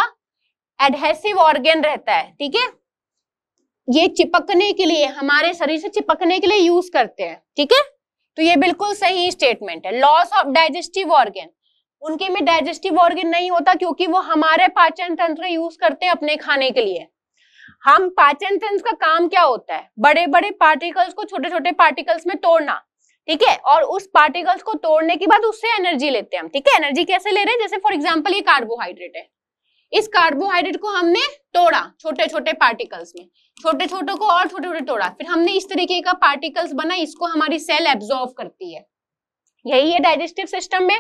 एडहेसिव ऑर्गन रहता है, ठीक है, ये चिपकने के लिए, हमारे शरीर से चिपकने के लिए यूज करते हैं, ठीक है, तो ये बिल्कुल सही स्टेटमेंट है। लॉस ऑफ डाइजेस्टिव ऑर्गन, उनके में डाइजेस्टिव ऑर्गन नहीं होता क्योंकि वो हमारे पाचन तंत्र यूज करते हैं अपने खाने के लिए। हम पाचन तंत्र का काम क्या होता है? बड़े बड़े पार्टिकल्स को छोटे छोटे पार्टिकल्स में तोड़ना, ठीक है, और उस पार्टिकल्स को तोड़ने के बाद उससे एनर्जी लेते हैं हम, ठीक है। एनर्जी कैसे ले रहे हैं? जैसे फॉर एग्जांपल ये कार्बोहाइड्रेट है, इस कार्बोहाइड्रेट को हमने तोड़ा छोटे छोटे पार्टिकल्स में, छोटे छोटे को और छोटे छोटे तोड़ा, फिर हमने इस तरीके का पार्टिकल्स बना, इसको हमारी सेल एब्जॉर्ब करती है, यही है डाइजेस्टिव सिस्टम में।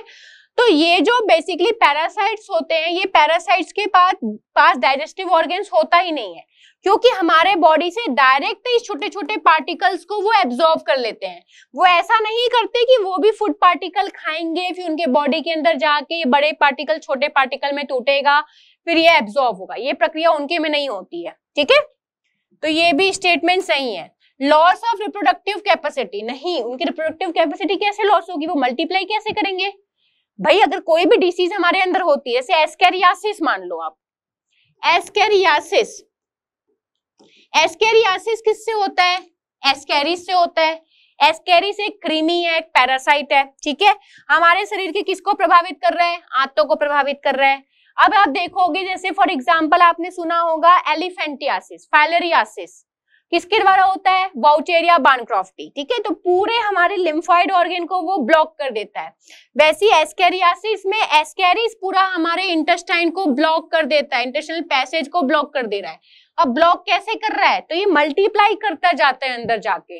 तो ये जो बेसिकली पैरासाइट्स होते हैं, ये पैरासाइट्स के पास डाइजेस्टिव ऑर्गन्स होता ही नहीं है, क्योंकि हमारे बॉडी से डायरेक्ट इस छोटे छोटे पार्टिकल्स को वो एब्जॉर्ब कर लेते हैं। वो ऐसा नहीं करते कि वो भी फूड पार्टिकल खाएंगे, फिर उनके बॉडी के अंदर जाके ये बड़े पार्टिकल छोटे पार्टिकल में टूटेगा, फिर ये एब्जॉर्ब होगा, ये प्रक्रिया उनके में नहीं होती है, ठीक है। तो ये भी स्टेटमेंट सही है। लॉस ऑफ रिप्रोडक्टिव कैपेसिटी, नहीं, उनकी रिप्रोडक्टिव कैपेसिटी कैसे लॉस होगी? वो मल्टीप्लाई कैसे करेंगे? भाई अगर कोई भी डिसीज हमारे अंदर होती है, जैसे एस्केरियासिस मान लो आप, एस्केरियासिस किससे होता है? एस्केरिस से होता है। एस्केरिस एक कृमि है, एक पैरासाइट है, ठीक है, हमारे शरीर के किसको प्रभावित कर रहा है? आंतों को प्रभावित कर रहा है। अब आप देखोगे जैसे फॉर एग्जांपल आपने सुना होगा एलिफेंटियासिस, फाइलेरियासिस, किसके द्वारा होता है? वाउचेरिया बानक्रॉफ्टी, ठीक है, तो पूरे हमारे लिम्फॉइड ऑर्गन को वो ब्लॉक कर देता है। वैसी एस्केरियासिस में एस्केरिस पूरा हमारे इंटेस्टाइन को ब्लॉक कर देता है, इंटेस्टाइनल पैसेज को ब्लॉक कर दे रहा है। अब ब्लॉक कैसे कर रहा है? तो ये मल्टीप्लाई करता जाता है अंदर जाके,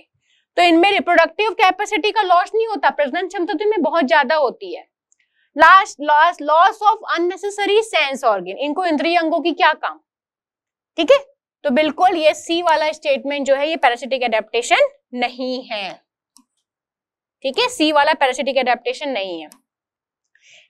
तो इनमें रिप्रोडक्टिव कैपेसिटी का लॉस नहीं होता, प्रजनन क्षमता तो इनमें बहुत ज्यादा होती है। Loss of unnecessary sense organ, इनको इंद्रिय अंगों की क्या काम, ठीक है, तो बिल्कुल ये सी वाला स्टेटमेंट जो है ये पैरासिटिक एडेप्टेशन नहीं है, ठीक है, सी वाला पैरासिटिक एडेप्टेशन नहीं है।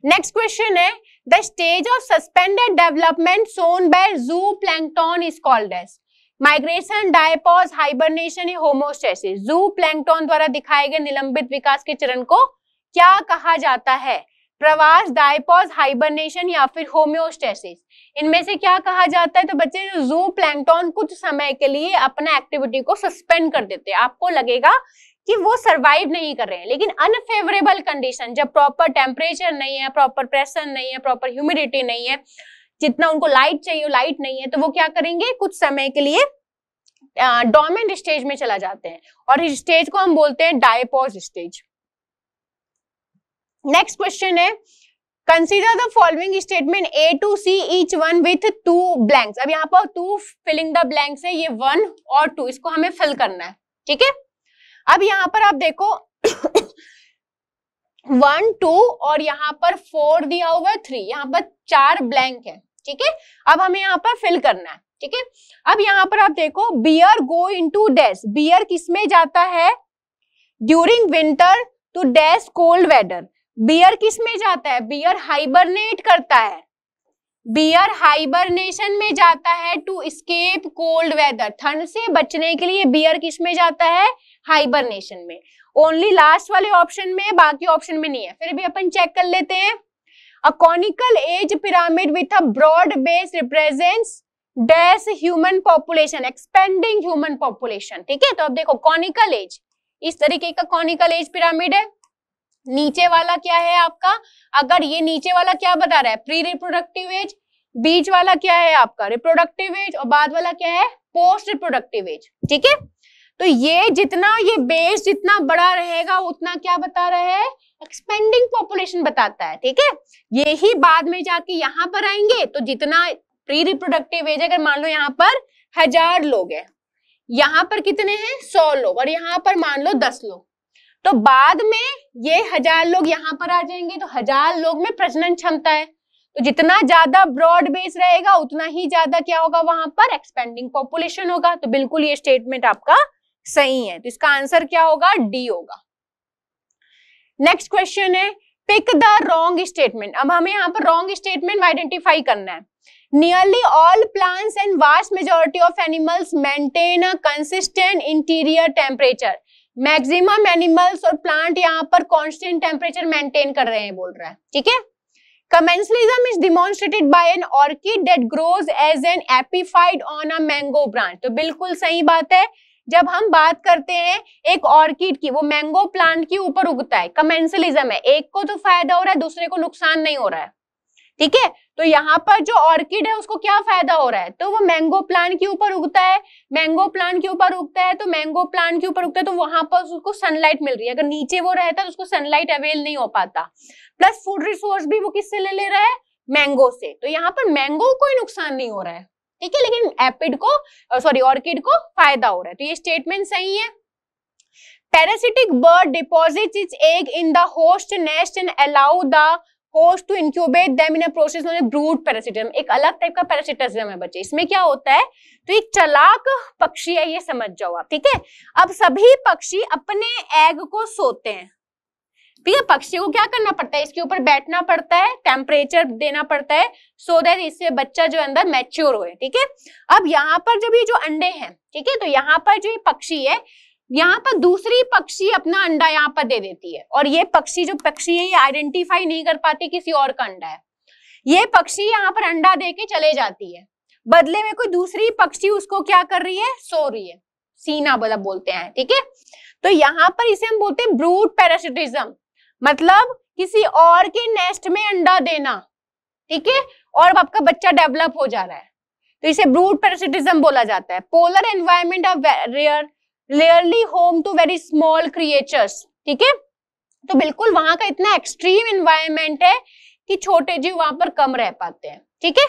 नेक्स्ट क्वेश्चन है the stage of suspended development shown by zooplankton is called as migration, diapause, hibernation या होमोस्टेसिस। ज़ूप्लैंक्टन द्वारा दिखाए गए निलंबित विकास के चरण को क्या कहा जाता है? प्रवास, डायपॉज, हाइबरनेशन या फिर होम्योस्टेसिस, इनमें से क्या कहा जाता है? तो बच्चे ज़ूप्लैंक्टन कुछ समय के लिए अपना एक्टिविटी को सस्पेंड कर देते हैं, आपको लगेगा कि वो सरवाइव नहीं कर रहे हैं, लेकिन अनफेवरेबल कंडीशन, जब प्रॉपर टेम्परेचर नहीं है, प्रॉपर प्रेशर नहीं है, प्रॉपर ह्यूमिडिटी नहीं है, जितना उनको लाइट चाहिए लाइट नहीं है, तो वो क्या करेंगे? कुछ समय के लिए डोर्मेंट स्टेज में चला जाते हैं, और इस स्टेज को हम बोलते हैं डायपॉज स्टेज। नेक्स्ट क्वेश्चन है consider the following statement A to C each one with 2 blanks। अब यहाँ पर 2 फिलिंग द ब्लैंक्स है, ये 1 और 2, इसको हमें फिल करना है, ठीक है। अब यहाँ पर आप देखो 1 2 और यहाँ पर 4 दिया हुआ है, 3, यहाँ पर 4 ब्लैंक है, ठीक है। अब हमें यहाँ पर फिल करना है, ठीक है। अब यहाँ पर आप देखो bear go into dash, bear किसमें जाता है? During winter to dash cold weather. Bear किस में जाता है? बियर हाइबरनेट करता है, बियर हाइबरनेशन में जाता है टू एस्केप कोल्ड वेदर, ठंड से बचने के लिए बियर किस में जाता है? हाइबरनेशन में। ओनली लास्ट वाले ऑप्शन में, बाकी ऑप्शन में नहीं है, फिर भी अपन चेक कर लेते हैं। A conical age pyramid with a broad base represents dash human population, expanding human population, ठीक है। तो अब देखो कॉनिकल एज, इस तरीके का कॉनिकल एज पिरामिड है। नीचे वाला क्या है आपका? अगर ये नीचे वाला क्या बता रहा है? प्री रिप्रोडक्टिव एज, बीच वाला क्या है आपका? रिप्रोडक्टिव एज, और बाद वाला क्या है? पोस्ट रिप्रोडक्टिव एज, ठीक है। तो ये जितना ये बेस जितना बड़ा रहेगा उतना क्या बता रहा है? एक्सपेंडिंग पॉपुलेशन बताता है, ठीक है। ये ही बाद में जाके यहाँ पर आएंगे, तो जितना प्री रिप्रोडक्टिव एज, अगर मान लो यहाँ पर 1000 लोग हैं, यहाँ पर कितने हैं? 100 लोग, और यहाँ पर मान लो 10 लोग, तो बाद में ये 1000 लोग यहाँ पर आ जाएंगे, तो 1000 लोग में प्रजनन क्षमता है, तो जितना ज्यादा ब्रॉड बेस रहेगा उतना ही ज्यादा क्या होगा वहां पर एक्सपेंडिंग पॉपुलेशन होगा। तो बिल्कुल ये स्टेटमेंट आपका सही है, तो इसका आंसर क्या होगा, डी होगा। नेक्स्ट क्वेश्चन है पिक द रॉन्ग स्टेटमेंट। अब हमें यहाँ पर रॉन्ग स्टेटमेंट आइडेंटिफाई करना है। Nearly all plants and vast majority of animals maintain a consistent interior temperature. Maximum animals और प्लांट यहाँ पर कांस्टेंट टेम्परेचर मेंटेन कर रहे हैं बोल रहा है, ठीक है। Commensalism is demonstrated by an orchid that grows as an epiphyte on a mango branch। तो बिल्कुल सही बात है, जब हम बात करते हैं एक ऑर्किड की, वो मैंगो प्लांट के ऊपर उगता है, कमेंसलिज्म है, एक को तो फायदा हो रहा है दूसरे को नुकसान नहीं हो रहा है, ठीक है। तो यहाँ पर जो ऑर्किड है उसको क्या फायदा हो रहा है, तो वो मैंगो प्लांट के ऊपर उगता है, मैंगो प्लांट के ऊपर उगता है, तो मैंगो प्लांट के ऊपर उगता है तो वहां पर उसको सनलाइट मिल रही है। अगर नीचे वो रहता है तो उसको सनलाइट अवेल नहीं हो पाता, प्लस फूड रिसोर्स भी वो किससे ले रहा है, मैंगो से। तो यहाँ पर मैंगो कोई नुकसान नहीं हो रहा है, ठीक है, लेकिन एपिड को ऑर्किड को फायदा हो रहा है। तो ये स्टेटमेंट सही है। Parasitic bird deposits its egg in the host nest and allow the host to incubate them in a process known as brood parasitism. एक अलग टाइप का पैरासिटिज्म है बच्चे। इसमें क्या होता है, तो एक चालाक पक्षी है, ये समझ जाओ आप, ठीक है। अब सभी पक्षी अपने एग को सोते हैं, ठीक है। पक्षी को क्या करना पड़ता है, इसके ऊपर बैठना पड़ता है, टेम्परेचर देना पड़ता है, सो दैट इससे बच्चा जो अंदर मैच्योर होए, ठीक है। अब यहाँ पर जब ये जो अंडे हैं, ठीक है, तो यहाँ पर जो ये पक्षी है, यहाँ पर दूसरी पक्षी अपना अंडा यहाँ पर दे देती है, और ये पक्षी जो पक्षी है ये आइडेंटिफाई नहीं कर पाती किसी और का अंडा है। ये पक्षी यहाँ पर अंडा दे के चले जाती है, बदले में कोई दूसरी पक्षी उसको क्या कर रही है, सो रही है, सीना बोलते हैं, ठीक है। तो यहाँ पर इसे हम बोलते हैं ब्रूड पैरासिटिज्म, मतलब किसी और के नेस्ट में अंडा देना, ठीक है, और आपका बच्चा डेवलप हो जा रहा है, तो इसे ब्रूड पैरासिटिज्म बोला जाता है। Polar environment of rarely home to very small creatures, ठीक है। तो बिल्कुल वहां का इतना एक्सट्रीम एनवायरनमेंट है कि छोटे जीव वहां पर कम रह पाते हैं, ठीक है।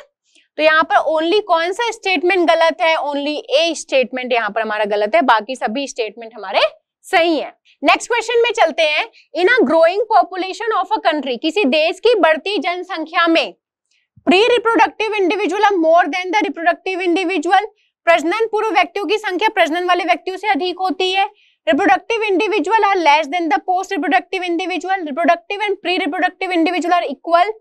तो यहाँ पर ओनली कौन सा स्टेटमेंट गलत है, ओनली ए स्टेटमेंट यहाँ पर हमारा गलत है, बाकी सभी स्टेटमेंट हमारे सही है। नेक्स्ट क्वेश्चन में चलते हैं। In a growing population of a country, किसी देश की बढ़ती जनसंख्या में pre reproductive individual are more than the reproductive individual. प्रजनन पूर्व व्यक्तियों की संख्या प्रजनन वाले व्यक्तियों से अधिक होती है। Reproductive individual are less than the post reproductive individual. Reproductive and pre reproductive individual are equal.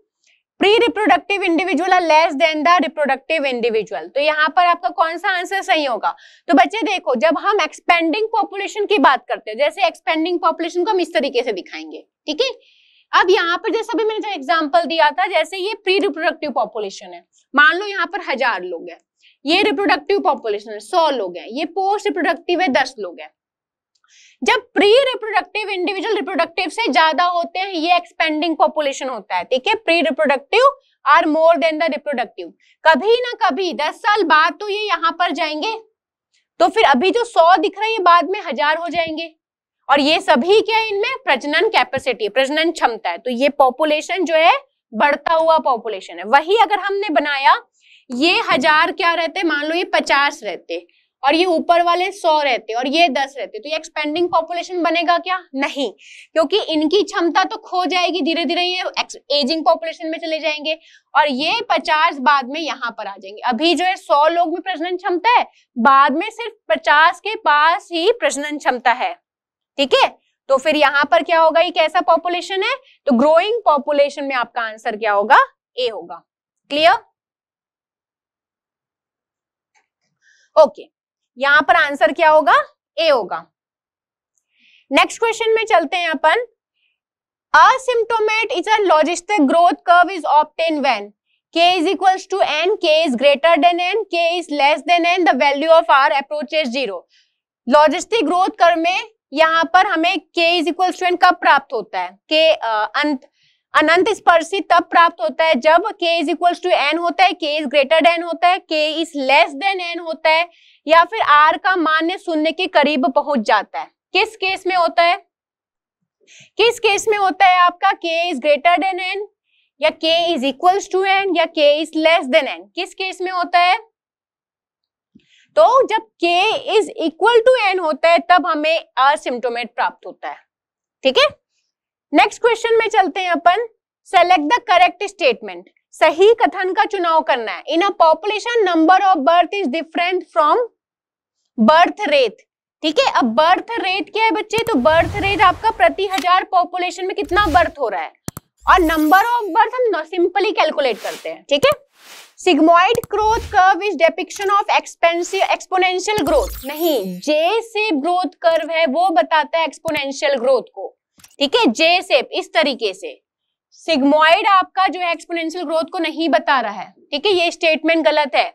Pre reproductive individual are less than the reproductive individual. तो यहाँ पर आपका कौन सा आंसर सही होगा, तो बच्चे देखो, जब हम एक्सपेंडिंग पॉपुलेशन की बात करते हैं, जैसे एक्सपेंडिंग पॉपुलेशन को हम इस तरीके से दिखाएंगे, ठीक है। अब यहाँ पर जैसे अभी मैंने जो एग्जांपल दिया था, जैसे ये प्री रिप्रोडक्टिव पॉपुलेशन है, मान लो यहाँ पर 1000 लोग हैं, ये रिप्रोडक्टिव पॉपुलेशन है 100 लोग हैं, ये पोस्ट रिप्रोडक्टिव है 10 लोग हैं। जब प्री रिप्रोडक्टिव इंडिविजुअल रिप्रोडक्टिव से ज्यादा होते हैं, ये एक्सपेंडिंग पॉपुलेशन होता है, ठीक है। Pre reproductive are more than the reproductive. कभी ना कभी 10 साल बाद तो ये यहाँ पर जाएंगे, तो फिर अभी जो 100 दिख रहा है ये बाद में 1000 हो जाएंगे, और ये सभी क्या है, इनमें प्रजनन कैपेसिटी, प्रजनन क्षमता है। तो ये पॉपुलेशन जो है बढ़ता हुआ पॉपुलेशन है। वही अगर हमने बनाया, ये 1000 क्या रहते, मान लो ये 50 रहते, और ये ऊपर वाले 100 रहते और ये 10 रहते, तो ये एक्सपेंडिंग पॉपुलेशन बनेगा क्या, नहीं, क्योंकि इनकी क्षमता तो खो जाएगी, धीरे धीरे ये एजिंग पॉपुलेशन में चले जाएंगे, और ये 50 बाद में यहाँ पर आ जाएंगे। अभी जो है 100 लोग में प्रजनन क्षमता है, बाद में सिर्फ 50 के पास ही प्रजनन क्षमता है, ठीक है। तो फिर यहाँ पर क्या होगा, ये कैसा पॉपुलेशन है, तो ग्रोइंग पॉपुलेशन में आपका आंसर क्या होगा, ए होगा। क्लियर, ओके, यहां पर आंसर क्या होगा, ए होगा। नेक्स्ट क्वेश्चन में चलते हैं अपन। Asymptote is a logistic growth curve is obtain when k is equals to n, k is greater than n, k is less than n, the value of r approaches 0। Logistic growth curve में यहाँ पर हमें k is equals to n कब प्राप्त होता है, k अनंत स्पर्शी तब प्राप्त होता है जब k is equals to n होता है, k is greater than होता है, k is less than n होता है, या फिर r का मान 0 के करीब पहुंच जाता है। किस केस में होता है, किस केस में होता है आपका k is greater than n, या k is equals to n, या k is less than n, किस केस में होता है, तो जब k is equal to n होता है तब हमें असिम्प्टोमेट प्राप्त होता है, ठीक है। नेक्स्ट क्वेश्चन में चलते हैं अपन। Select the correct statement. सही कथन का चुनाव करना है। In a population number of birth is different from birth rate, ठीक है। अब बर्थ रेट क्या है बच्चे, तो बर्थ रेट आपका प्रति 1000 पॉपुलेशन में कितना बर्थ हो रहा है, और नंबर ऑफ बर्थ हम सिंपली कैलकुलेट करते हैं, ठीक है। Sigmoid growth curve is depiction of exponential growth, नहीं, जे शेप ग्रोथ कर्व है वो बताता है एक्सपोनेंशियल ग्रोथ को, ठीक है। जे शेप इस तरीके से, सिग्मोइड आपका जो है एक्सपोनेंशियल ग्रोथ को नहीं बता रहा है, ठीक है, ये स्टेटमेंट गलत है।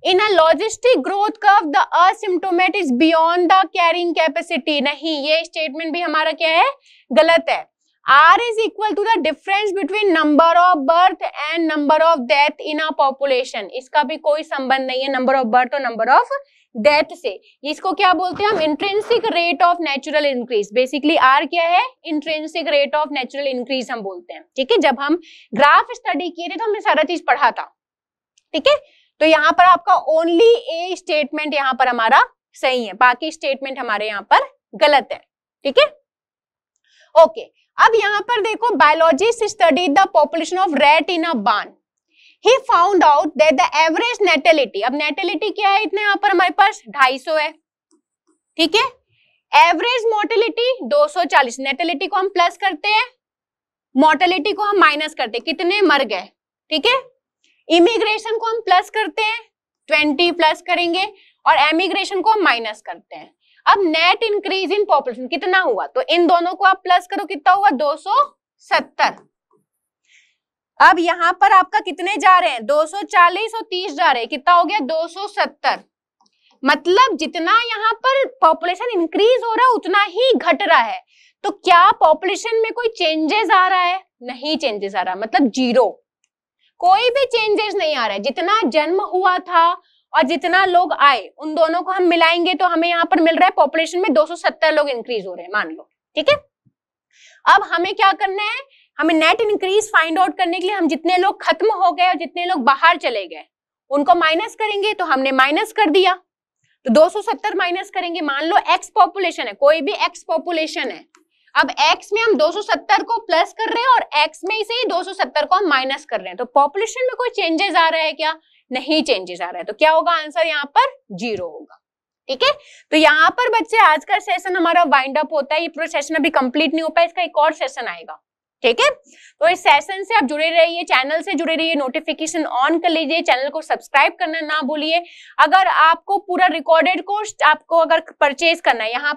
In a logistic growth curve the asymptote is beyond the carrying capacity, नहीं, ये स्टेटमेंट भी हमारा क्या है, गलत है। R is equal to the difference between number of birth and number of death in a population, इसका भी कोई संबंध नहीं है नंबर ऑफ बर्थ और नंबर ऑफ डेथ से। इसको क्या बोलते हैं हम, intrinsic rate of natural increase. Basically R क्या है, intrinsic rate of natural increase हम बोलते हैं, ठीक है। जब हम ग्राफ स्टडी किए थे तो हमने सारा चीज पढ़ा था, ठीक है। तो यहाँ पर आपका ओनली ए स्टेटमेंट यहाँ पर हमारा सही है, बाकी स्टेटमेंट हमारे यहाँ पर गलत है, ठीक है। ओके, अब यहाँ पर देखो, biologist studied the population of rat in a barn, he found out that the average natality, अब नेटेलिटी क्या है, इतने यहाँ पर हमारे पास 250 है, ठीक है। एवरेज मोर्टेलिटी 240, नेटेलिटी को हम प्लस करते हैं, मोर्टेलिटी को हम माइनस करते हैं, कितने मर गए, ठीक है। इमिग्रेशन को हम प्लस करते हैं, 20 प्लस करेंगे, और एमिग्रेशन को हम माइनस करते हैं। अब नेट इंक्रीज इन पॉपुलेशन कितना हुआ, तो इन दोनों को आप प्लस करो, कितना हुआ, 270। अब यहाँ पर आपका कितने जा रहे हैं, 240 और 30 जा रहे हैं, कितना हो गया, 270। मतलब जितना यहाँ पर पॉपुलेशन इंक्रीज हो रहा है उतना ही घट रहा है। तो क्या पॉपुलेशन में कोई चेंजेस आ रहा है, नहीं चेंजेस आ रहा, मतलब जीरो, कोई भी चेंजेस नहीं आ रहा है। जितना जन्म हुआ था और जितना लोग आए उन दोनों को हम मिलाएंगे तो हमें यहाँ पर मिल रहा है पॉपुलेशन में 270 लोग इंक्रीज हो रहे हैं, मान लो, ठीक है। अब हमें क्या करना है, हमें नेट इंक्रीज फाइंड आउट करने के लिए हम जितने लोग खत्म हो गए और जितने लोग बाहर चले गए उनको माइनस करेंगे, तो हमने माइनस कर दिया, तो 270 माइनस करेंगे, मान लो एक्स पॉपुलेशन है, कोई भी एक्स पॉपुलेशन है। अब x में हम 270 को प्लस कर रहे हैं और x में से ही 270 को हम माइनस कर रहे हैं, तो पॉपुलेशन में कोई चेंजेस आ रहा है क्या, नहीं चेंजेस आ रहा है, तो क्या होगा आंसर यहाँ पर 0 होगा, ठीक है। तो यहाँ पर बच्चे आज का सेशन हमारा वाइंड अप होता है, ये पूरा सेशन अभी कंप्लीट नहीं हो पाया, इसका एक और सेशन आएगा, ठीक है। तो इस सेशन से आप जुड़े रहिए, चैनल से जुड़े रहिए, नोटिफिकेशन ऑन कर लीजिए, चैनल को सब्सक्राइब करना ना भूलिए। अगर आपको पूरा रिकॉर्डेड कोर्स आपको अगर परचेज करना है, यहाँ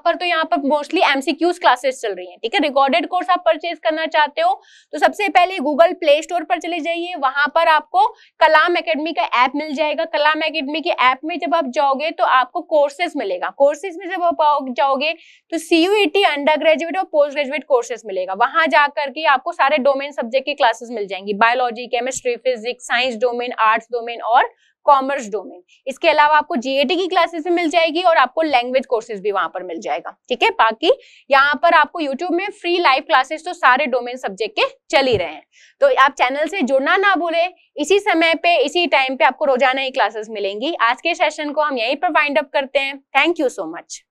पर मोस्टली एमसीक्यूज क्लासेस चल रही हैं, ठीक है। रिकॉर्डेड कोर्स आप परचेज करना चाहते हो तो सबसे पहले गूगल प्ले स्टोर पर चले जाइए, वहां पर आपको कलाम एकेडमी का ऐप मिल जाएगा। कलाम एकेडमी के ऐप में जब आप जाओगे तो आपको कोर्सेज मिलेगा, कोर्सेज में जब आप जाओगे तो CUET अंडर ग्रेजुएट और पोस्ट ग्रेजुएट कोर्सेज मिलेगा, वहां जाकर के आपको सारे डोमेन सब्जेक्ट की क्लासेस मिल जाएंगी, biology, chemistry, physics, science domain, arts domain और कॉमर्स डोमेन। इसके अलावा आपको GAT की क्लासेस भी मिल जाएगी और आपको लैंग्वेज कोर्सेज भी वहां पर मिल जाएगा, ठीक है। बाकी यहाँ पर आपको यूट्यूब में फ्री लाइव क्लासेस तो सारे डोमेन सब्जेक्ट के चल ही रहे हैं, तो आप चैनल से जुड़ना ना भूले। इसी समय पे इसी टाइम पे आपको रोजाना ही क्लासेस मिलेंगी। आज के सेशन को हम यहीं पर वाइंड अप करते हैं। Thank you so much.